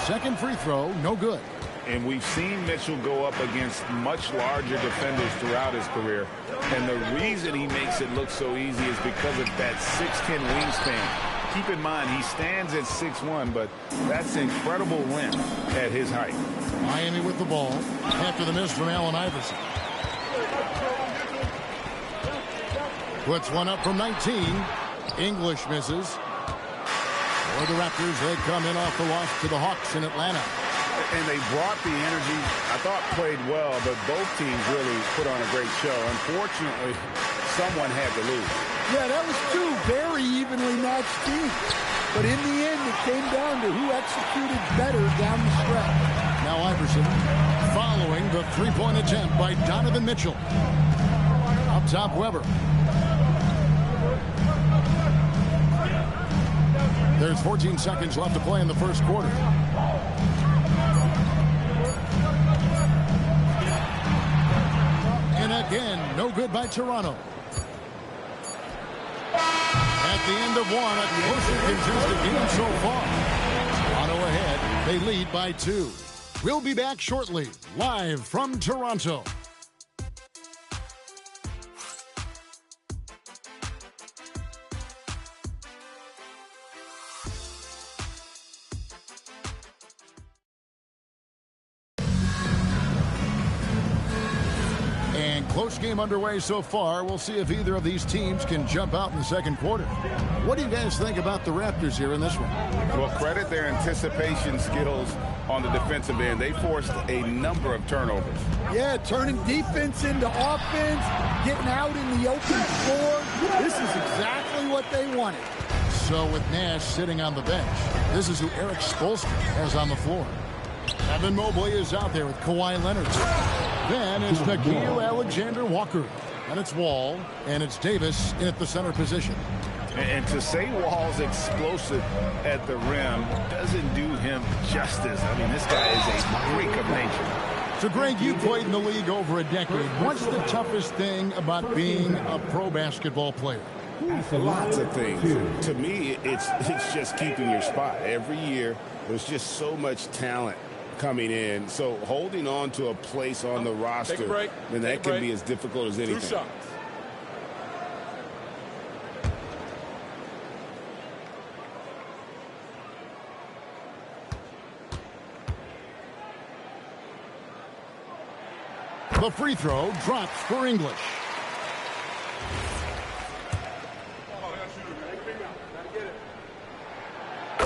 Second free throw, no good.
And we've seen Mitchell go up against much larger defenders throughout his career. And the reason he makes it look so easy is because of that 6'10" wingspan. Keep in mind, he stands at 6'1", but that's incredible length at his height.
Miami with the ball after the miss from Allen Iverson. Puts one up from 19. English misses. For the Raptors, they come in off the loss to the Hawks in Atlanta.
And they brought the energy, I thought played well, but both teams really put on a great show. Unfortunately, someone had to lose.
Yeah, that was two very evenly matched teams. But in the end, it came down to who executed better down the stretch.
Now Iverson following the three-point attempt by Donovan Mitchell. Up top, Weber. There's 14 seconds left to play in the first quarter. And again, no good by Toronto. At the end of one, a closely contested game so far. Toronto ahead. They lead by 2. We'll be back shortly, live from Toronto. Close game underway so far. We'll see if either of these teams can jump out in the second quarter. What do you guys think about the Raptors here in this one?
Well, credit their anticipation skills on the defensive end. They forced a number of turnovers.
Yeah, turning defense into offense, getting out in the open floor. This is exactly what they wanted.
So with Nash sitting on the bench, this is who Eric Spoelstra has on the floor. Evan Mobley is out there with Kawhi Leonard. Then it's Nickeil Alexander-Walker. And it's Wall. And it's Davis in at the center position.
And to say Wall's explosive at the rim doesn't do him justice. I mean, this guy is a freak of nature.
So, Greg, you played in the league over a decade. What's the toughest thing about being a pro basketball player?
Lots of things. To me, it's just keeping your spot. Every year, there's just so much talent coming in. So holding on to a place on the roster, then that can be as difficult as anything.
2 shots.
The free throw drops for English.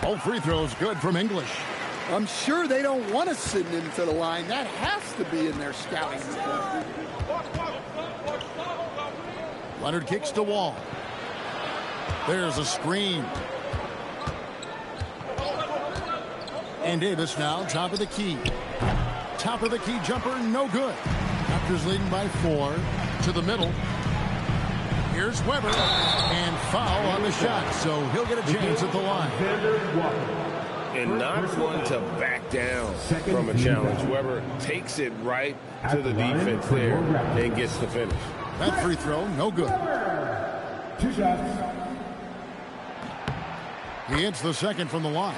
All free throws good from English.
I'm sure they don't want to send him to the line. That has to be in their scouting report.
Leonard kicks to Wall. There's a screen. And Davis now top of the key. Top of the key jumper, no good. Raptors leading by 4 to the middle. Here's Weber. And foul on the shot, so he'll get a chance at the line.
And not one to back down from a challenge. Weber takes it right to the defense there and gets the finish.
That free throw, no good.
2 shots.
He hits the second from the line.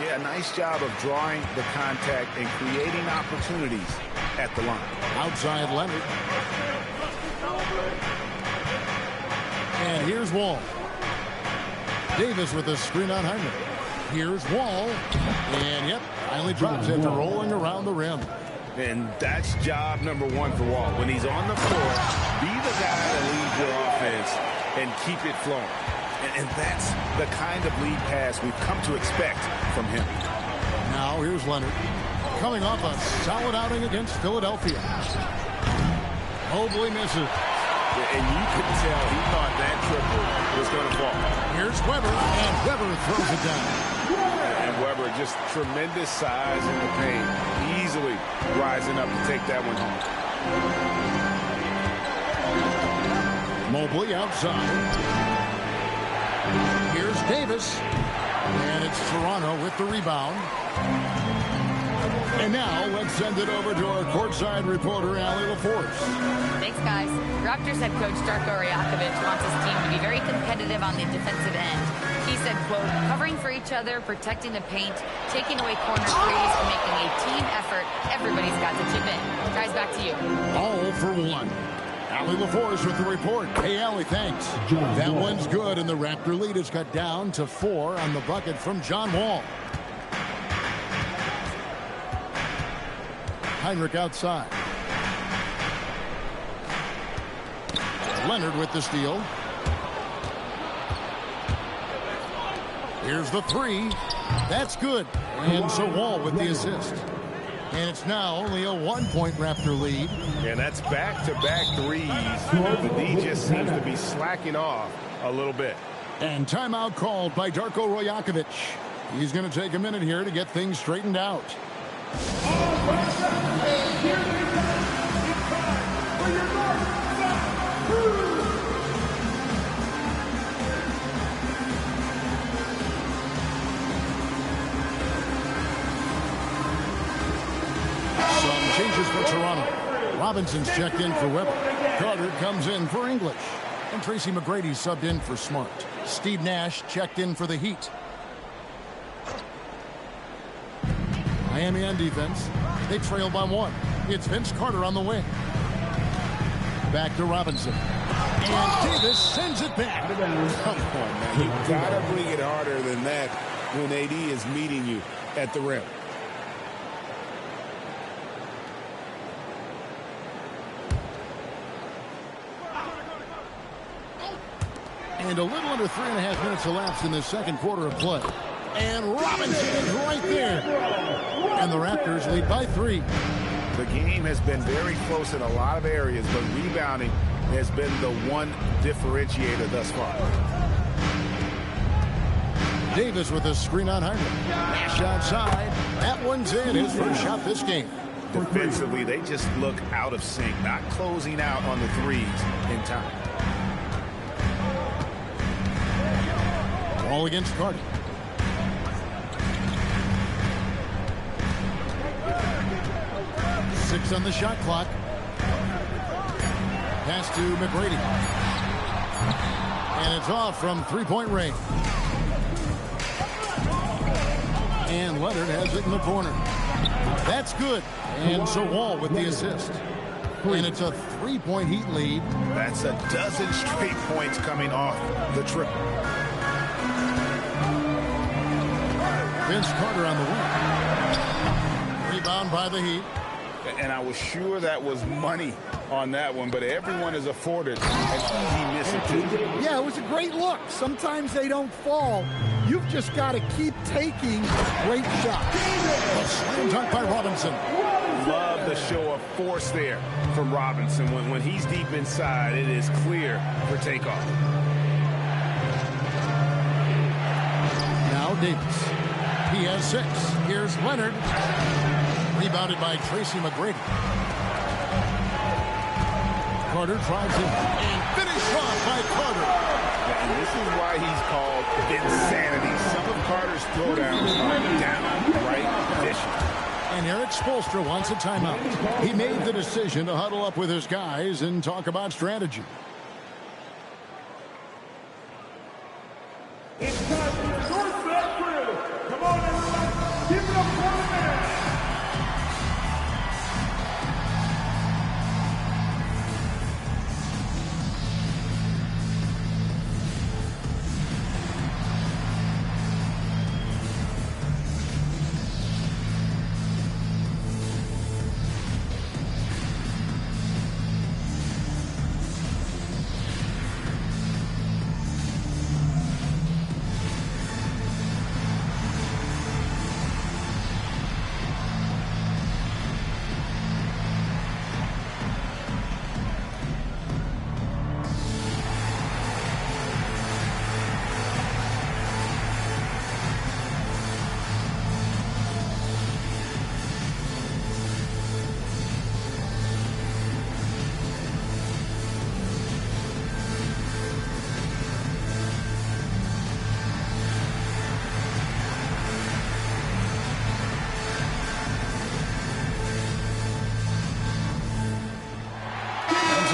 Yeah, nice job of drawing the contact and creating opportunities at the line.
Outside Leonard. And here's Wall. Davis with a screen on Hyman. Here's Wall. And, yep, finally drops after rolling around the rim.
And that's job number 1 for Wall. When he's on the floor, be the guy that leads your offense and keep it flowing. And that's the kind of lead pass we've come to expect from him.
Now here's Leonard. Coming off a solid outing against Philadelphia. Mobley misses.
And you could tell he thought that triple was going to fall.
Here's Weber, and Weber throws it down.
And Weber, just tremendous size in the paint. Easily rising up to take that one home.
Mobley outside. Here's Davis. And it's Toronto with the rebound. And now let's send it over to our courtside reporter, Allie LaForce.
Thanks, guys. Raptors head coach Darko Rajakovic wants his team to be very competitive on the defensive end. He said, quote, covering for each other, protecting the paint, taking away corner threes, and making a team effort. Everybody's got to chip in. Guys, back to you.
All for one. Allie LaForce with the report. Hey, Allie, thanks. That one's good, and the Raptor lead is cut down to 4 on the bucket from John Wall. Heinrich outside. Leonard with the steal. Here's the 3. That's good. And so Wall with the assist. And it's now only a 1-point Raptor lead.
And that's back-to-back threes. The D just seems to be slacking off a little bit.
And timeout called by Darko Rajakovic. He's going to take a minute here to get things straightened out. Changes for Toronto. Robinson's checked in for Weber. Carter comes in for English. And Tracy McGrady subbed in for Smart. Steve Nash checked in for the Heat. Miami on defense. They trail by 1. It's Vince Carter on the wing. Back to Robinson. And Davis sends it back.
Come on, man. You gotta bring it harder than that when AD is meeting you at the rim.
And a little under 3.5 minutes elapsed in the second quarter of play. And Robinson is right there. And the Raptors lead by 3.
The game has been very close in a lot of areas, but rebounding has been the one differentiator thus far.
Davis with a screen on Heinrich. Nash outside. That one's in. His first shot this game.
Defensively, they just look out of sync, not closing out on the threes in time.
Ball against Carter. Six on the shot clock. Pass to McGrady. And it's off from three-point range. And Leonard has it in the corner. That's good. And so Wall with the assist. And it's a 3-point Heat lead.
That's a dozen straight points coming off the triple.
Vince Carter on the wing. Rebound by the Heat.
And I was sure that was money on that one, but everyone is afforded an easy miss or two.
Yeah, it was a great look. Sometimes they don't fall. You've just got to keep taking great shots.
A slam dunk by Robinson.
Love the show of force there from Robinson. When he's deep inside, it is clear for takeoff.
Now Davis. He has 6. Here's Leonard. Rebounded by Tracy McGrady. Carter drives in. And finished off by Carter.
And this is why he's called Vinsanity. Some of Carter's throwdowns are downright vicious.
And Eric Spoelstra wants a timeout. He made the decision to huddle up with his guys and talk about strategy.
It's time for your short crew. Come on, everyone. Give it up for the man.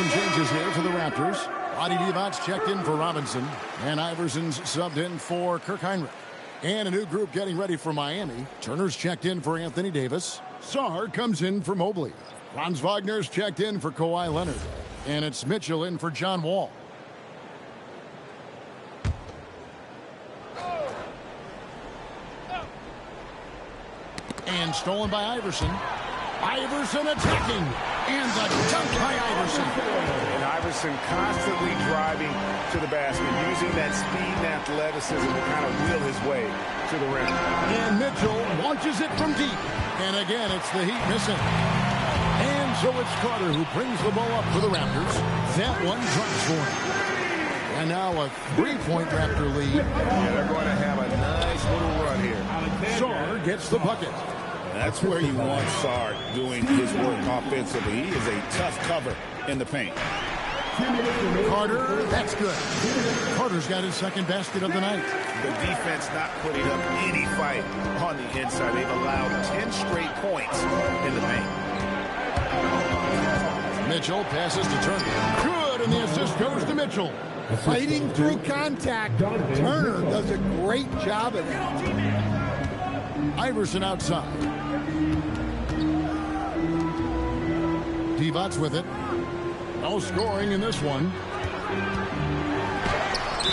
some changes here for the Raptors. Adi Divac checked in for Robinson, and Iverson's subbed in for Kirk Heinrich. And a new group getting ready for Miami. Turner's checked in for Anthony Davis. Sarr comes in for Mobley. Franz Wagner's checked in for Kawhi Leonard. And it's Mitchell in for John Wall. And stolen by Iverson. Iverson attacking. And the dunk by Iverson.
And Iverson constantly driving to the basket, using that speed and athleticism to kind of wheel his way to the rim.
And Mitchell launches it from deep. And again, it's the Heat missing. And so it's Carter who brings the ball up for the Raptors. That one drops for him. And now a 3-point Raptor lead.
Yeah, they're going to have a nice little run here.
Sarr gets the bucket.
That's where you want Sarr doing his work offensively. He is a tough cover in the paint.
Carter, that's good. Carter's got his second basket of the night.
The defense not putting up any fight on the inside. They've allowed 10 straight points in the paint.
Mitchell passes to Turner. Good, and the assist goes to Mitchell.
Fighting through contact. Turner does a great job of that.
Iverson outside. Divac with it. No scoring in this one.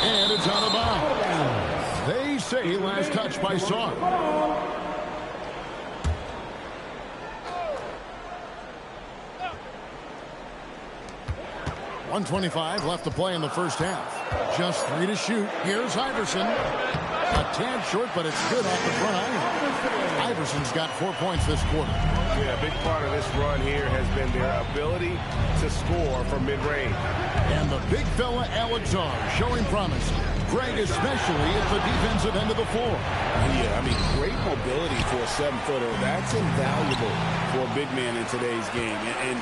And it's out of bounds. They say last touch by Sarr. 1:25 left to play in the first half. Just 3 to shoot. Here's Iverson. A tad short, but it's good off the front iron. Iverson's got 4 points this quarter.
Yeah, a big part of this run here has been their ability to score from mid-range.
And the big fella Alexander showing promise. Greg especially at the defensive end of the floor.
Yeah, I mean, great mobility for a 7-footer. That's invaluable for a big man in today's game. And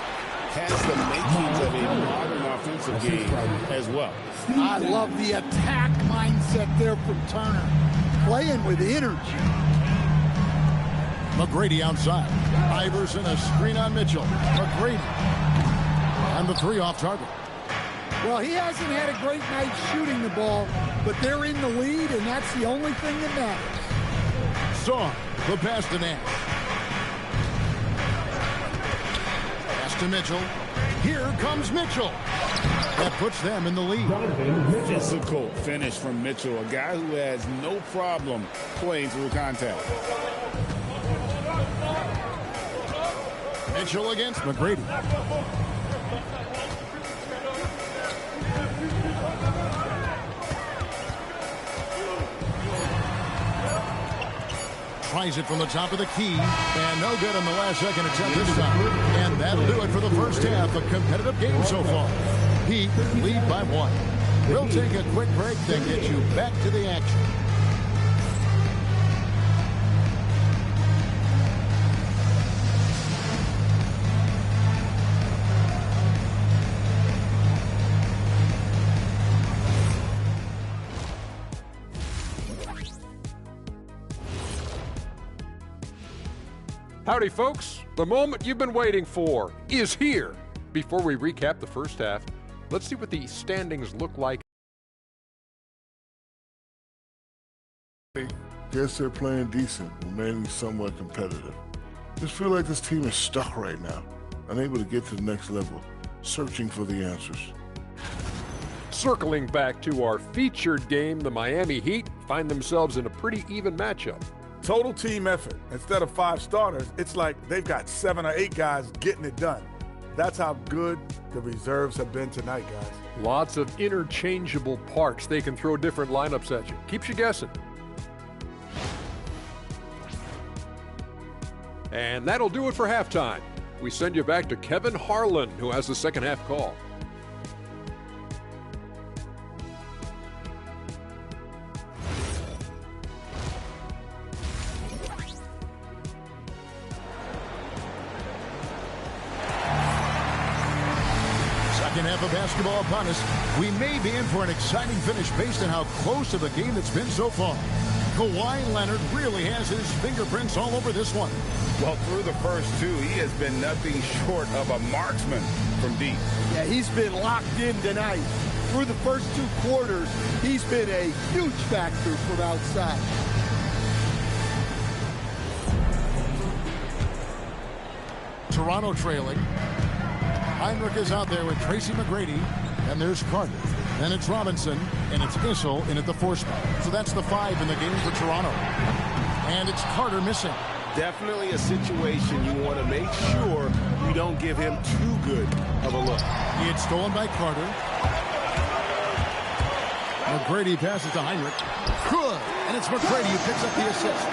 has the makings of a modern offensive game as well.
I love the attack mindset there from Turner. Playing with energy.
McGrady outside. Iverson a screen on Mitchell. McGrady. And the 3 off target.
Well, he hasn't had a great night shooting the ball, but they're in the lead, and that's the only thing that matters.
Sarr, the pass to Nash. Pass to Mitchell. Here comes Mitchell. That puts them in the lead.
Physical finish from Mitchell, a guy who has no problem playing through contact.
Mitchell against McGrady. Tries it from the top of the key, and no good on the last second attempt this time. And that'll do it for the first half. A competitive game so far. Heat lead by 1. We'll take a quick break, then get you back to the action.
Howdy, folks. The moment you've been waiting for is here. Before we recap the first half, let's see what the standings look like.
Guess they're playing decent, remaining somewhat competitive. Just feel like this team is stuck right now, unable to get to the next level, searching for the answers.
Circling back to our featured game, the Miami Heat find themselves in a pretty even matchup.
Total team effort. Instead of 5 starters, it's like they've got 7 or 8 guys getting it done. That's how good the reserves have been tonight, guys.
Lots of interchangeable parts. They can throw different lineups at you. Keeps you guessing. And that'll do it for halftime. We send you back to Kevin Harlan, who has the second half call.
half of basketball upon us. We may be in for an exciting finish based on how close of a game it's been so far. Kawhi Leonard really has his fingerprints all over this one.
Well, through the first two, he has been nothing short of a marksman from deep.
Yeah, he's been locked in tonight. Through the first 2 quarters, he's been a huge factor from outside.
Toronto trailing. Heinrich is out there with Tracy McGrady, and there's Carter. Then it's Robinson, and it's Issel in at the 4 spot. So that's the 5 in the game for Toronto. And it's Carter missing.
Definitely a situation you want to make sure you don't give him too good of a look.
It's stolen by Carter. McGrady passes to Heinrich. Good. And it's McGrady who picks up the assist.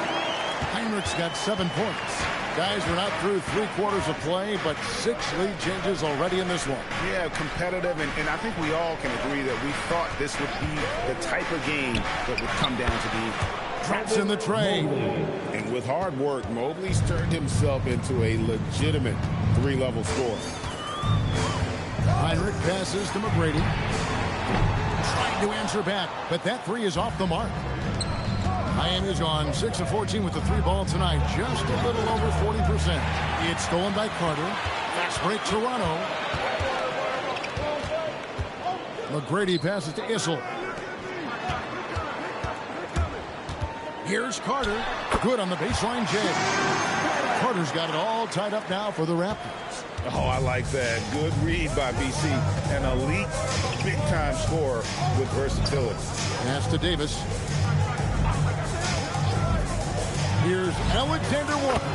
Heinrich's got 7 points. Guys, we're not through 3 quarters of play, but 6 lead changes already in this one.
Yeah, competitive, and I think we all can agree that we thought this would be the type of game that would come down to the
drops in the tray.
And with hard work, Mobley's turned himself into a legitimate 3-level scorer.
Heinrich passes to McGrady. Trying to answer back, but that 3 is off the mark. Miami's gone 6 of 14 with the 3 ball tonight, just a little over 40%. It's stolen by Carter. Fast break Toronto. McGrady passes to Issel. Here's Carter. Good on the baseline jam. Carter's got it all tied up now for the Raptors.
Oh, I like that. Good read by BC. An elite big-time scorer with versatility.
Pass to Davis. Here's Alexander Walker.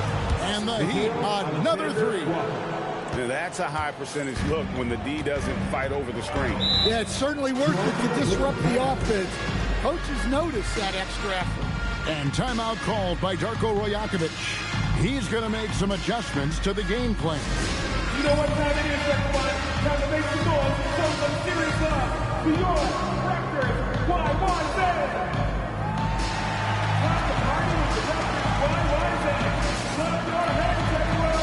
And the Heat, another 3.
Now that's a high percentage look when the D doesn't fight over the screen.
Yeah, it's certainly worth it to disrupt the offense. Coaches notice that extra effort.
And timeout called by Darko Rajakovic. He's going to make some adjustments to the game plan.
You know what time it is, everyone? Time to make some noise and show some serious love to your Raptors. YYZ! Time to party with the Raptors. YYZ! Clap your hands, everyone!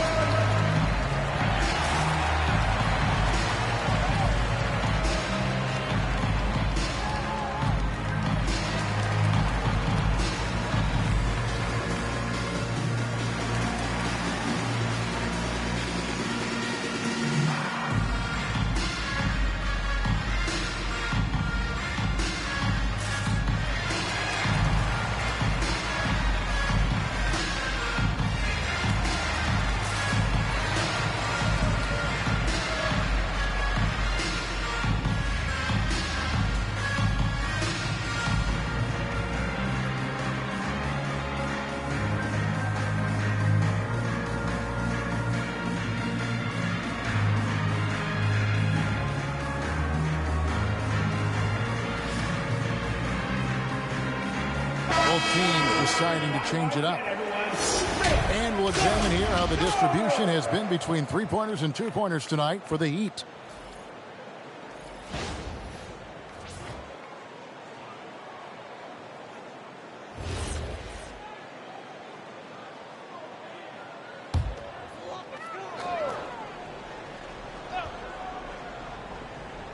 Teams deciding to change it up. And we'll examine here how the distribution has been between 3-pointers and 2-pointers tonight for the Heat.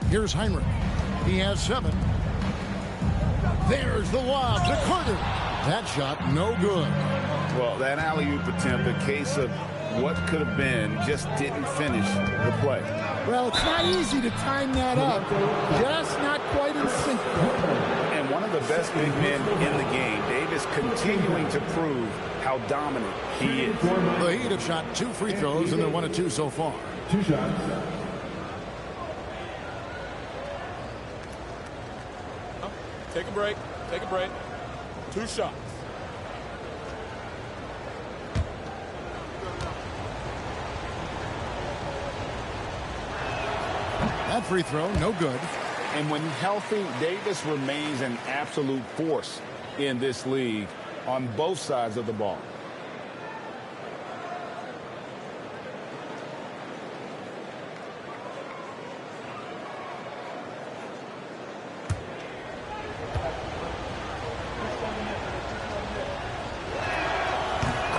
Here's Heinrich. He has 7. There's the lob to Carter. That shot, no good.
Well, that alley-oop attempt, a case of what could have been, just didn't finish the play.
Well, it's not easy to time that up. Just not quite in sync.
And one of the best big men in the game, Davis, continuing to prove how dominant he is.
The Heat have shot 2 free throws, and they're 1 of 2 so far.
2 shots.
Take a break. Take a break. 2 shots.
That free throw, no good.
And when healthy, Davis remains an absolute force in this league on both sides of the ball.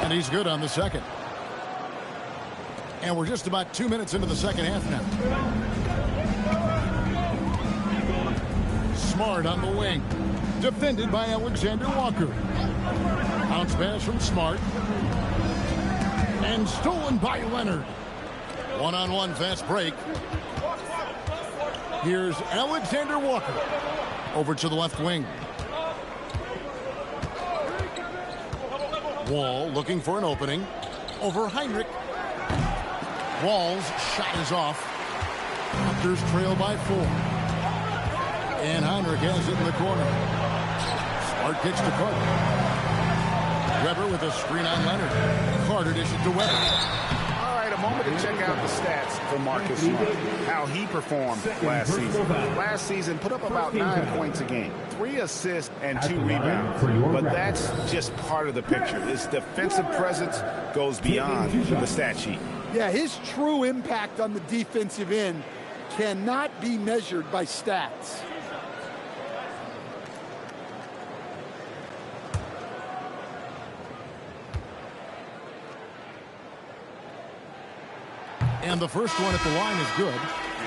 And he's good on the second. And we're just about 2 minutes into the second half now. Smart on the wing. Defended by Alexander Walker. Bounce pass from Smart. And stolen by Leonard. One-on-one fast break. Here's Alexander Walker. Over to the left wing. Wall looking for an opening. Over Heinrich. Wall's shot is off. Raptors trail by 4. And Heinrich has it in the corner. Smart kicks to Carter. Weber with a screen on Leonard. Carter dishes to Weber.
All right, a moment to check out the stats for Marcus Smart. How he performed last season. Last season, put up about 9 points a game. 3 assists and 2 rebounds. But that's just part of the picture. His defensive presence goes beyond the stat sheet.
Yeah, his true impact on the defensive end cannot be measured by stats.
And the first one at the line is good.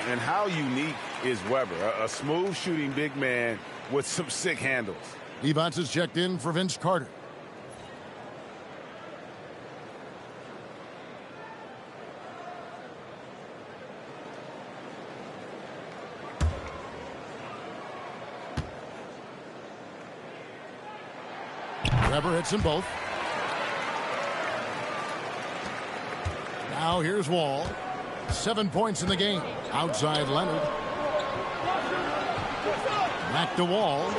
And how unique is Weber? A smooth shooting big man with some sick handles.
Evans is checked in for Vince Carter. Weber hits them both. Now here's Wall. 7 points in the game. Outside Leonard. Back to Wall.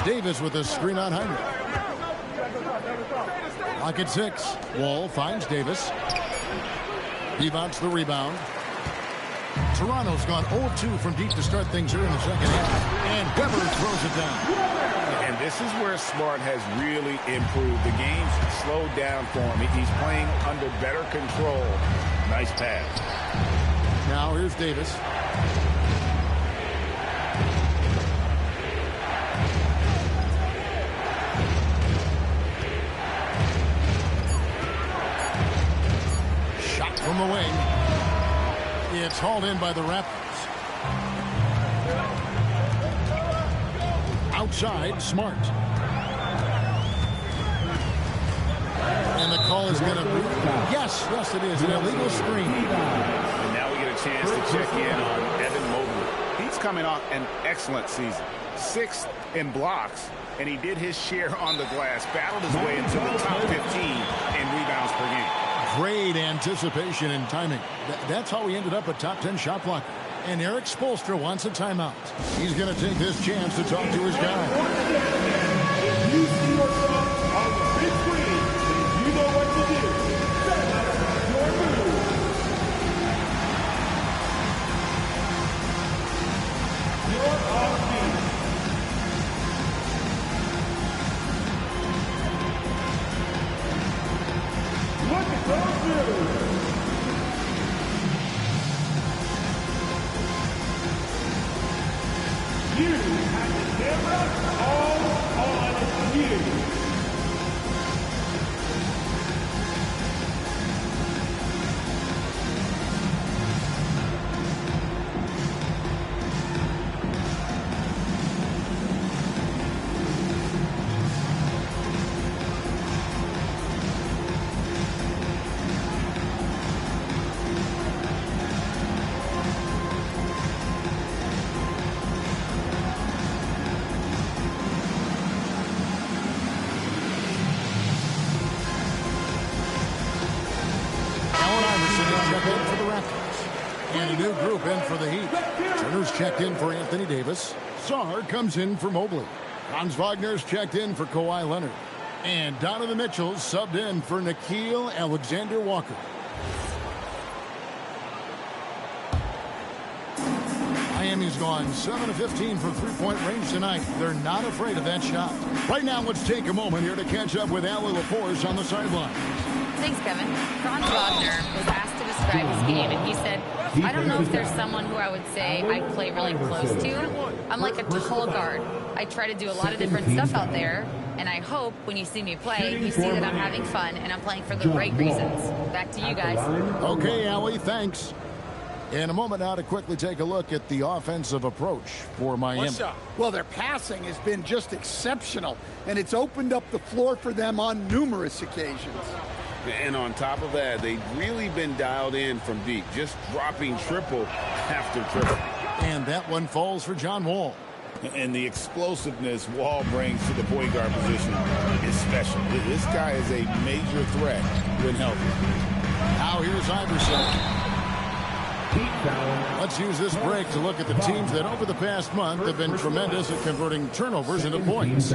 Davis with a screen on Heinrich. Lock at 6. Wall finds Davis. He mounts the rebound. Toronto's gone 0-2 from deep to start things here in the second half. And Weber throws it down.
And this is where Smart has really improved. The game's slowed down for him. He's playing under better control. Nice pass.
Now here's Davis. Shot from the wing. It's hauled in by the Raptors. Outside, Smart. And the call is going to be, yes, it is, an illegal screen.
And now we get a chance to check in on Evan Mobley.
He's coming off an excellent season. 6th in blocks, and he did his share on the glass. Battled his way into the top 15 in rebounds per game.
Great anticipation and timing. That's how he ended up a top 10 shot blocker. And Eric Spoelstra wants a timeout. He's going to take this chance to talk to his guy.
You see yourself on the big screen, and you know what to do. Set your move. You're on beat. Look at those moves. You have the camera all on you.
And a new group in for the Heat. Turner's checked in for Anthony Davis. Sarr comes in for Mobley. Franz Wagner's checked in for Kawhi Leonard. And Donovan Mitchell subbed in for Nickeil Alexander-Walker. Miami's gone 7 of 15 from three-point range tonight. They're not afraid of that shot. Right now, let's take a moment here to catch up with Allie LaForce on the sideline.
Thanks, Kevin. Franz Wagner was asked to describe his game, and he said, I don't know if there's someone who I would say I play really close to. I'm like a tall guard. I try to do a lot of different stuff out there, and I hope when you see me play, you see that I'm having fun and I'm playing for the right reasons. Back to you guys.
Okay, Allie, thanks. In a moment now to quickly take a look at the offensive approach for Miami.
Well, their passing has been just exceptional, and it's opened up the floor for them on numerous occasions.
And on top of that, they've really been dialed in from deep, just dropping triple after triple.
And that one falls for John Wall.
And the explosiveness Wall brings to the point guard position is special. This guy is a major threat when healthy.
Now here's Iverson. Let's use this break to look at the teams that over the past month have been tremendous at converting turnovers into points.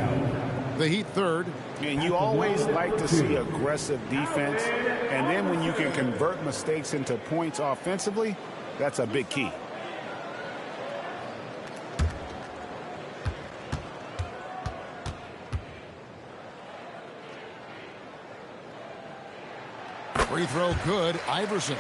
The Heat third.
And you always like to see aggressive defense. And then when you can convert mistakes into points offensively, that's a big key.
Free throw good. Iverson.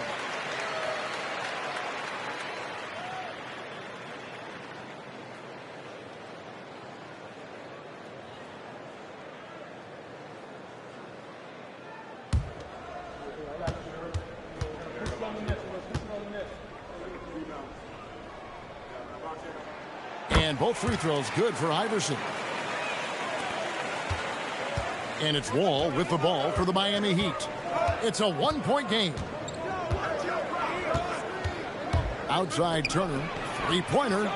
And both free throws good for Iverson. And it's Wall with the ball for the Miami Heat. It's a one-point game. Outside Turner. Three-pointer.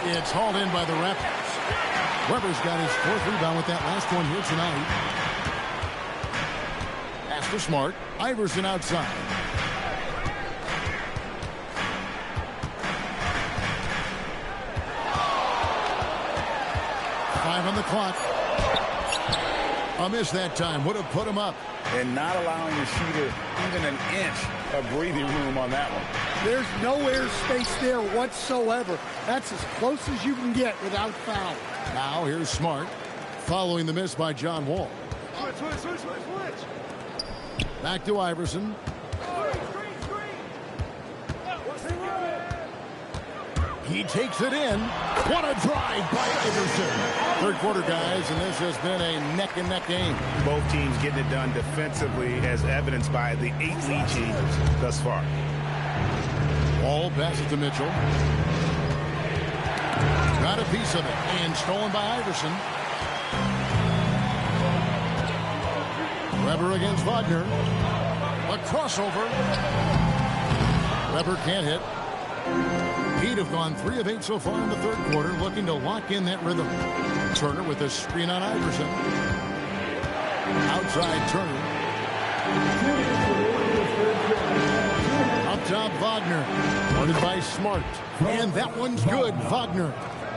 It's hauled in by the Raptors. Weber's got his fourth rebound with that last one here tonight. Pass to Smart. Iverson outside. Five on the clock. A miss that time. Would have put him up.
And not allowing the shooter even an inch of breathing room on that one.
There's no air space there whatsoever. That's as close as you can get without foul.
Now here's Smart. Following the miss by John Wall.
Switch.
Back to Iverson. He takes it in. What a drive by Iverson. Third quarter, guys, and this has been a neck-and-neck game.
Both teams getting it done defensively as evidenced by the 8 lead changes thus far.
Wall passes to Mitchell. Got a piece of it and stolen by Iverson. Weber against Wagner. A crossover. Weber can't hit. Heat have gone 3 of 8 so far in the third quarter, looking to lock in that rhythm. Turner with a screen on Iverson. Outside Turner. Up top Wagner. Guarded by Smart. And that one's good. Wagner.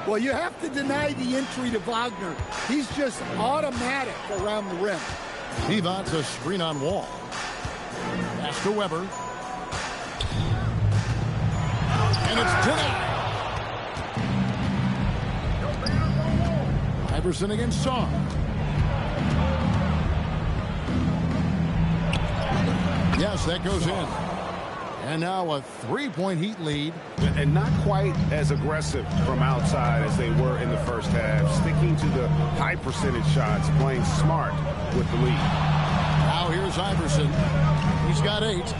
Well, you have to deny the entry to Wagner. He's just automatic around the rim.
Divac a screen on Wall. Pass to Weber. And it's denied. Iverson against Song. Yes, that goes in. And now a 3-point Heat lead.
And not quite as aggressive from outside as they were in the first half. Sticking to the high percentage shots, playing smart with the lead.
Now here's Iverson. He's got 8.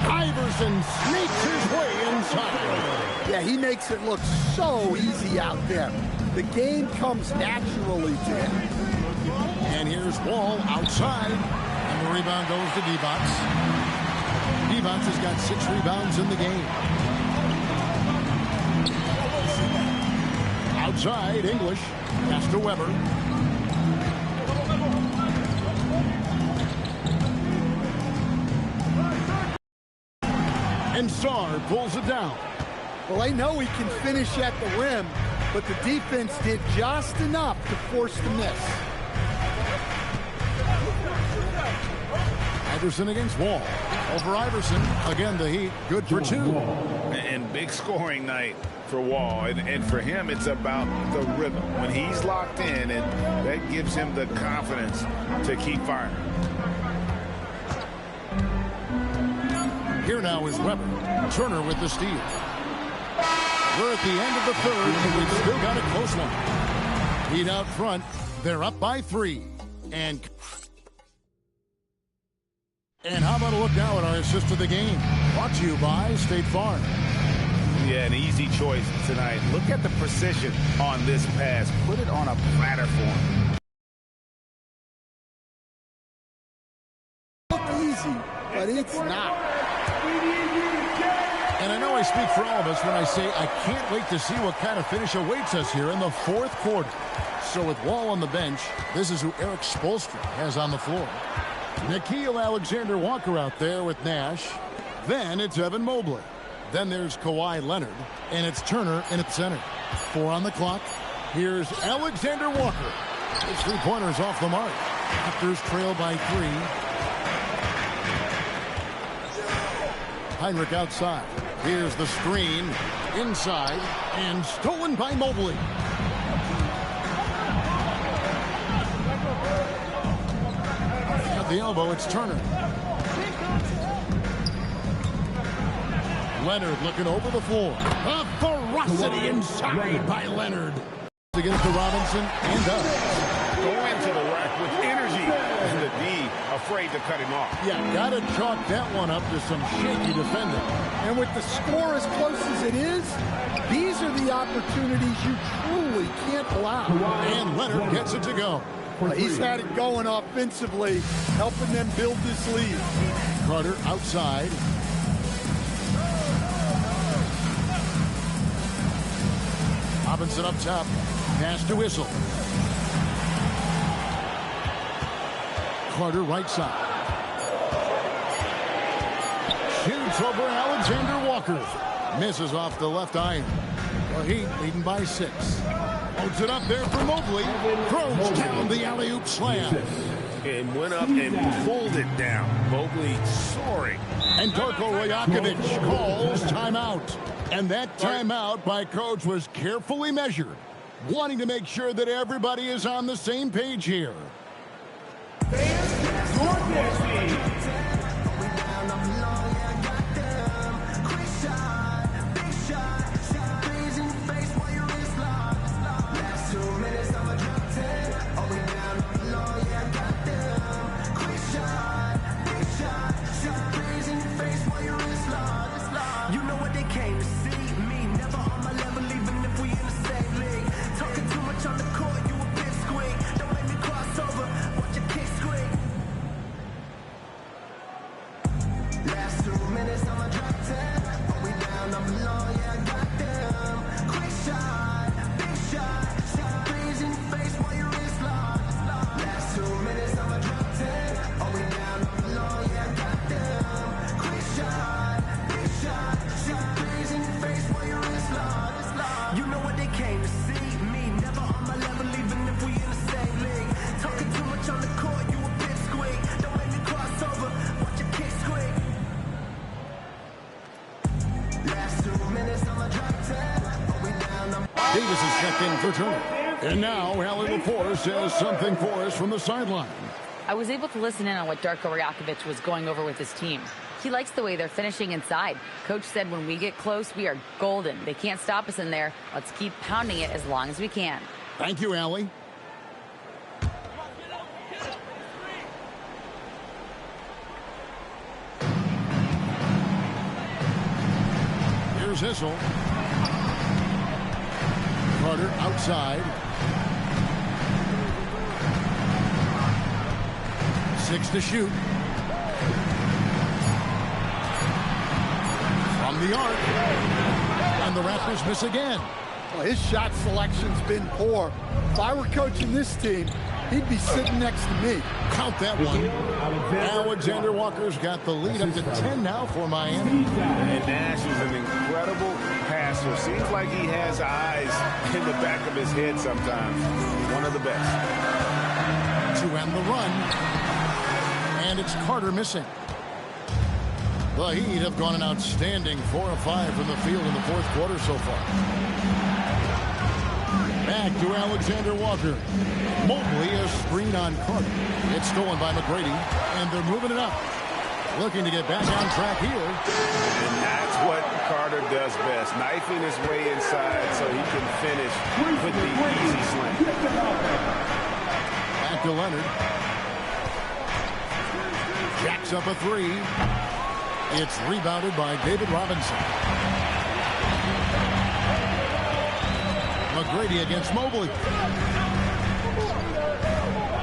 Iverson sneaks his way inside.
Yeah, he makes it look so easy out there. The game comes naturally to him.
And here's Wall outside. And the rebound goes to Divac. Divac has got 6 rebounds in the game. Outside, English. Pass to Weber. And Sarr pulls it down.
Well, they know he can finish at the rim, but the defense did just enough to force the miss.
Iverson against Wall. Over Iverson. Again, the Heat good for 2.
And big scoring night for Wall. And for him, it's about the rhythm. When he's locked in, and that gives him the confidence to keep firing.
Here now is Weber. Turner with the steal. We're at the end of the third, and we've still got a close one. Heat out front. They're up by 3. And And how about a look now at our assist of the game? Brought to you by State Farm.
Yeah, an easy choice tonight. Look at the precision on this pass. Put it on a platter for him.
Easy, but it's not.
And I know I speak for all of us when I say I can't wait to see what kind of finish awaits us here in the fourth quarter. So with Wall on the bench, this is who Eric Spoelstra has on the floor. Nickeil Alexander-Walker out there with Nash. Then it's Evan Mobley. Then there's Kawhi Leonard. And it's Turner in at center. 4 on the clock. Here's Alexander-Walker. His three-pointers off the mark. Raptors trail by 3. Heinrich outside. Here's the screen. Inside. And stolen by Mobley. At the elbow, it's Turner. Leonard looking over the floor. A ferocity inside by Leonard. Against the Robinson and up.
Go into the rack with energy. And the D afraid to cut him off.
Yeah, gotta chalk that one up to some shaky defending.
And with the score as close as it is, these are the opportunities you truly can't allow.
And Leonard gets it to go.
He's had it going offensively, helping them build this lead.
Carter outside. Robinson up top. Pass to Whistle. Carter right side. Shoots over Alexander Walker. Misses off the left iron. The Heat leading by 6. Loads it up there for Mobley. Throws down the alley-oop slam.
And went up and pulled it down. Mobley soaring.
And Darko Rajakovic calls timeout. And that timeout by Coach was carefully measured, wanting to make sure that everybody is on the same page here. Davis is checked in for Turner. And now Allie Lepore says something for us from the sideline.
I was able to listen in on what Darko Rajakovic was going over with his team. He likes the way they're finishing inside. Coach said when we get close, we are golden. They can't stop us in there. Let's keep pounding it as long as we can.
Thank you, Allie. Here's Hissel. Carter outside. 6 to shoot. From the arc. And the Raptors miss again.
Well, his shot selection's been poor. If I were coaching this team, he'd be sitting next to me.
Count that one. Alexander Walker's got the lead up to 10 now for Miami.
And Nash is an incredible passer. Seems like he has eyes in the back of his head sometimes. One of the best.
To end the run. And it's Carter missing. The Heat have gone an outstanding 4 of 5 from the field in the fourth quarter so far. Back to Alexander Walker. Mobley a screen on Carter. It's stolen by McGrady, and they're moving it up. Looking to get back on track here.
And that's what Carter does best, knifing his way inside so he can finish with the easy slam.
Back to Leonard. Jacks up a three. It's rebounded by David Robinson. McGrady against Mobley.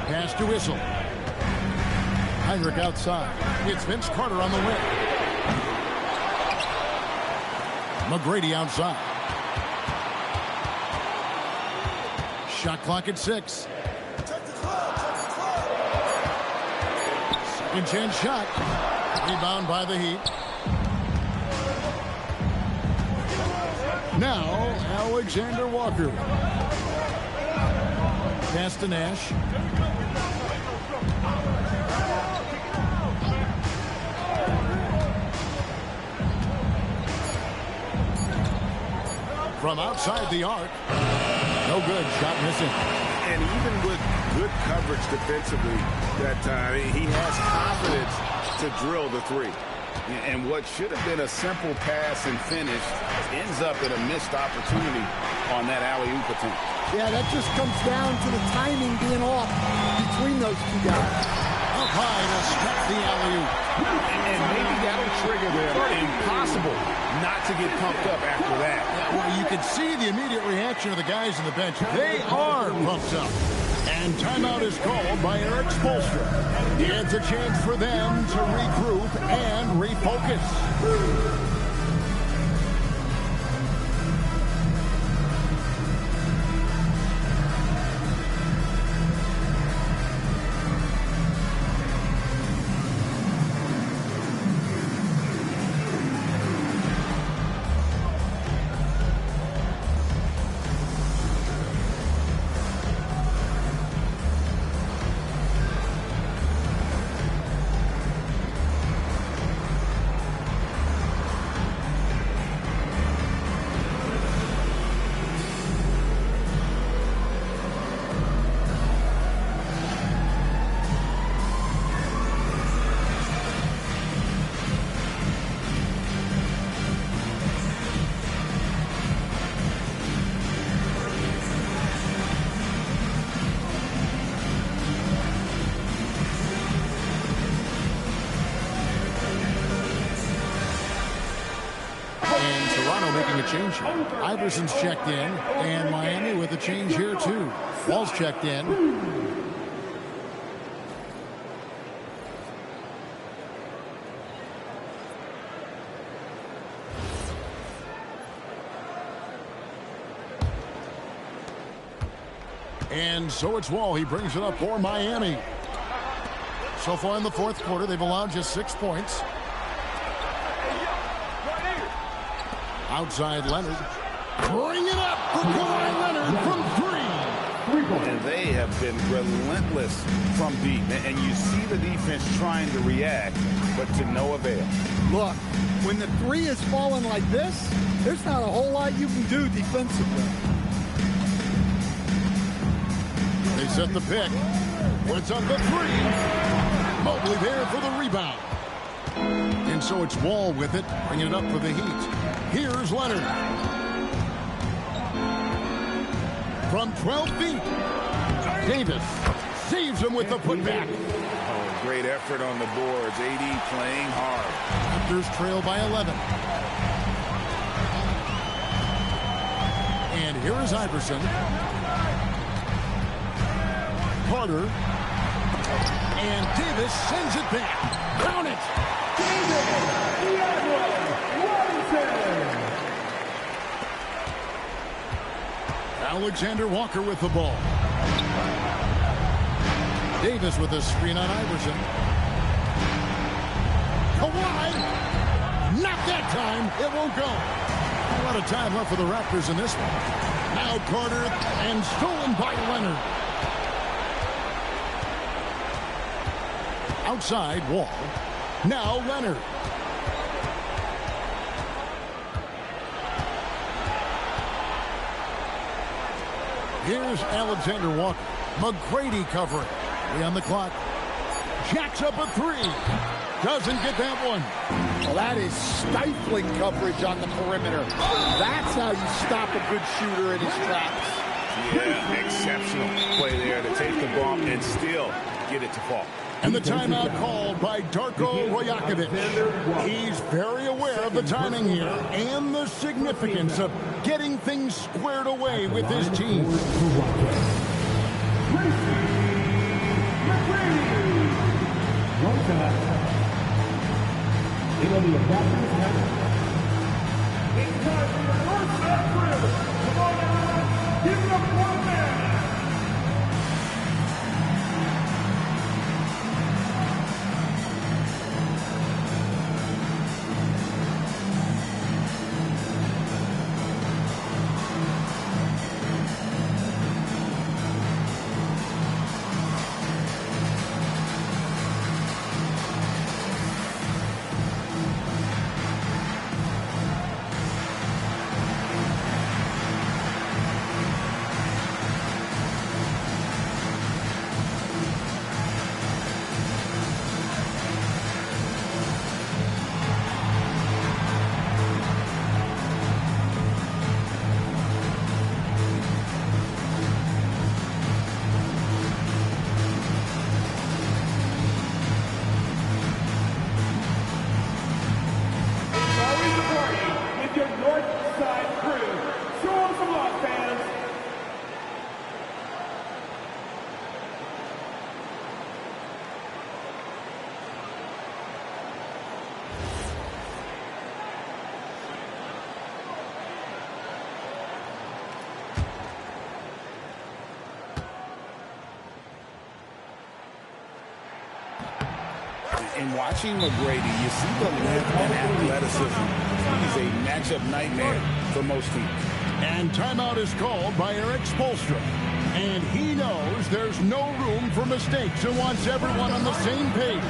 Pass to Whistle. Heinrich outside. It's Vince Carter on the wing. McGrady outside. Shot clock at 6. Second chance shot. Rebound by the Heat. Now, Alexander Walker. Pass to Nash. From outside the arc. No good. Shot missing.
And even with good coverage defensively that time, he has confidence to drill the three. And what should have been a simple pass and finish ends up in a missed opportunity on that alley-oop attempt.
Yeah, that just comes down to the timing being off between those two guys.
Up high to stop the alley-oop.
And maybe that'll trigger them. Impossible not to get pumped up after that.
Yeah, well, you can see the immediate reaction of the guys on the bench. They are pumped up. And timeout is called by Eric Spoelstra. It's a chance for them to regroup and refocus. Making a change here. Iverson's checked in, and Miami with a change here too. Wall's checked in. And so it's Wall. He brings it up for Miami. So far in the fourth quarter, they've allowed just 6 points. Outside Leonard. Bring it up for Kawhi Leonard from 3.
And they have been relentless from deep. And you see the defense trying to react, but to no avail.
Look, when the 3 is falling like this, there's not a whole lot you can do defensively.
They set the pick. Puts up the 3. Mobley there for the rebound. And so it's Wall with it, bringing it up for the Heat. Here's Leonard. From 12 feet. Davis saves him with the putback.
Oh, great effort on the boards. AD playing hard.
Raptors trail by 11. And here is Iverson. Carter. And Davis sends it back. Count it. Alexander Walker with the ball. Davis with a screen on Iverson. Kawhi! Not that time. It won't go. A lot of time left for the Raptors in this one. Now Carter, and stolen by Leonard. Outside Wall. Now Leonard. Here's Alexander Walker. McGrady covering. 3 on the clock. Jacks up a 3. Doesn't get that one.
Well, that is stifling coverage on the perimeter. That's how you stop a good shooter in his tracks.
Yeah, exceptional play there to take the bump and still get it to fall.
And the timeout called by Darko Rajakovic. He's very aware of the timing here and the significance of getting things squared away with his team.
It'll be a Raptors match. It's time for the first half drill. Come on now, give it up for the man.
In watching McGrady, you see the length and athleticism. He's a matchup nightmare for most teams.
And timeout is called by Eric Spoelstra. And he knows there's no room for mistakes and wants everyone on the same page.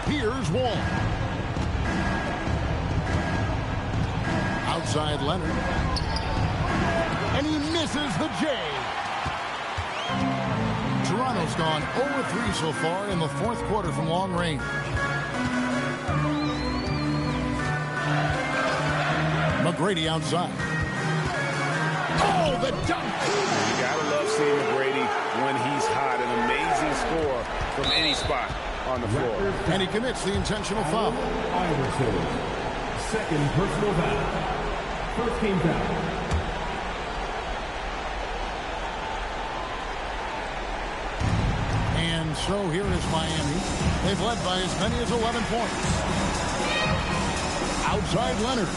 Here's Wall. Outside Leonard. And he misses the J. Toronto's gone 0-3 so far in the fourth quarter from long range. McGrady outside. Oh, the dunk!
You gotta love seeing McGrady when he's hot. An amazing score from any spot on the floor.
And he commits the intentional foul.
Second personal foul. First team foul.
And so here is Miami. They've led by as many as 11 points. Outside Leonard.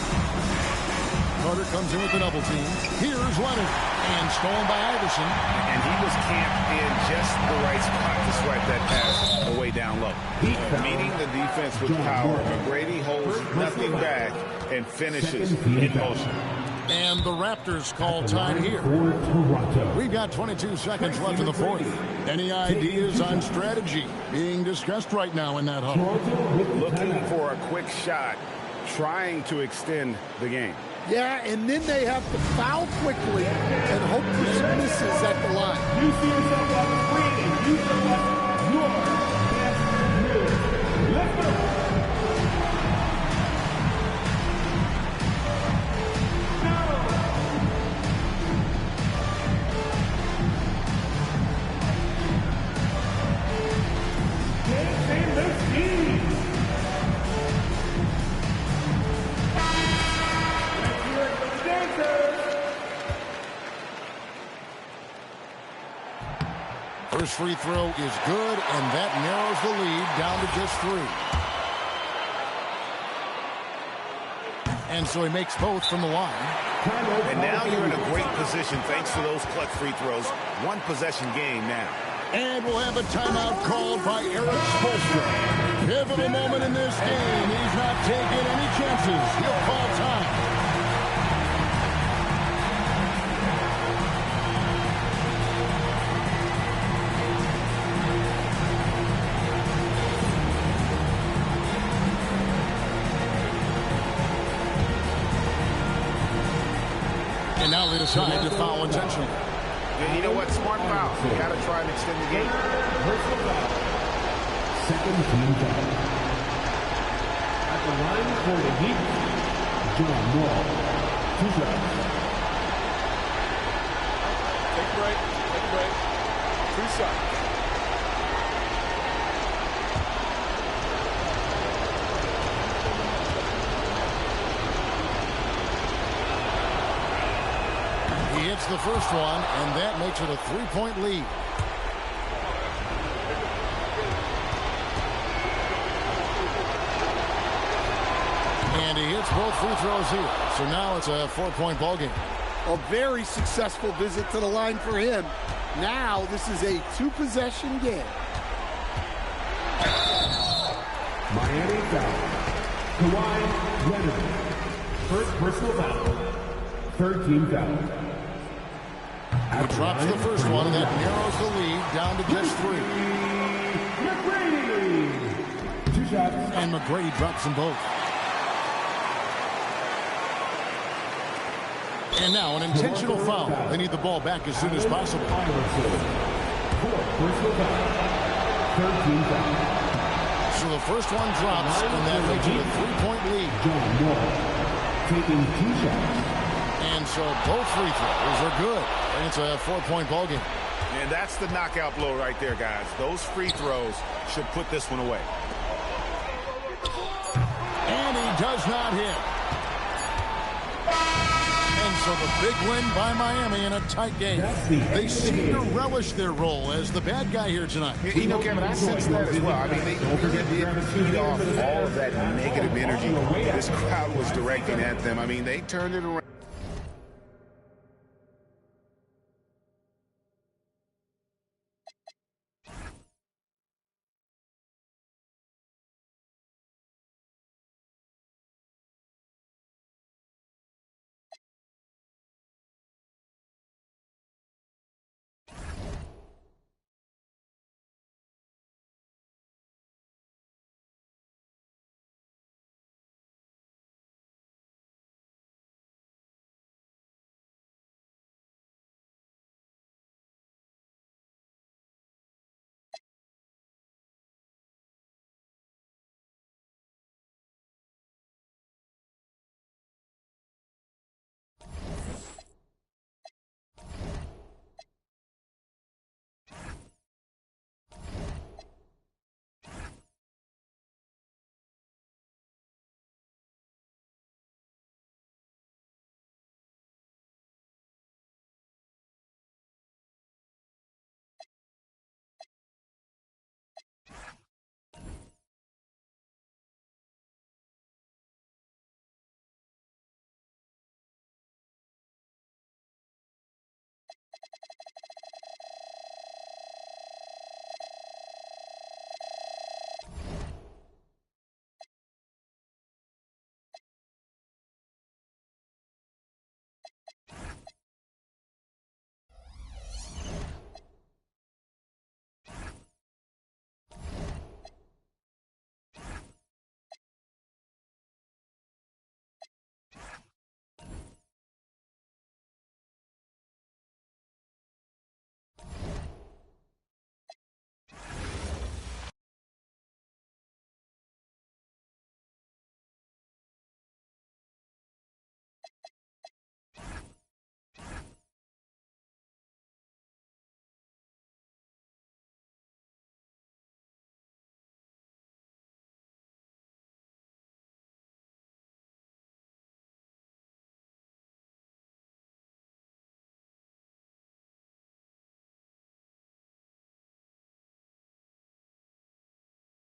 Carter comes in with the double team. Here's Leonard. And stolen by Iverson.
And he was camped in just the right spot to swipe that pass away down low. Meeting the defense with power. McGrady holds nothing back and finishes in motion.
And the Raptors call time here. We've got 22 seconds left in the fourth. Any ideas on strategy being discussed right now in that huddle?
Looking for a quick shot, trying to extend the game.
Yeah, and then they have to foul quickly and hope for some misses at the line.
You see yourself on the screen and you select your best move. Let's go.
First free throw is good, and that narrows the lead down to just 3. And so he makes both from the line.
And now you're in a great position thanks to those clutch free throws. One possession game now.
And we'll have a timeout called by Eric Spoelstra. Pivotal moment in this game. He's not taking any chances. He'll call time. And now they decide to foul intentionally.
Yeah, you know what? Smart foul. You got to try and extend the game.
Second team foul. At the line for the Heat, John Wall. 2 shots.
Take a break. Take a break. 2 shots.
He hits the first one, and that makes it a 3-point lead. And he hits both free throws here. So now it's a 4-point ball game.
A very successful visit to the line for him. Now this is a 2-possession game.
Miami foul. Kawhi Leonard. First personal foul. Third team foul.
He drops the first one, and that narrows the lead down to just 3.
McGrady. 2 shots.
And McGrady drops them both. And now an intentional foul. They need the ball back as soon as possible.
Fourth personal foul. Third team foul.
So the first one drops, and that makes it a 3-point lead.
John Wall taking 2 shots.
And so both free throws are good. And it's a 4-point ball game.
And that's the knockout blow right there, guys. Those free throws should put this one away.
And he does not hit. And so the big win by Miami in a tight game. They seem to relish their role as the bad guy here tonight.
You know, Kevin, I sense that as well. I mean, they really did feed off all of that negative energy this crowd was directing at them. I mean, they turned it around.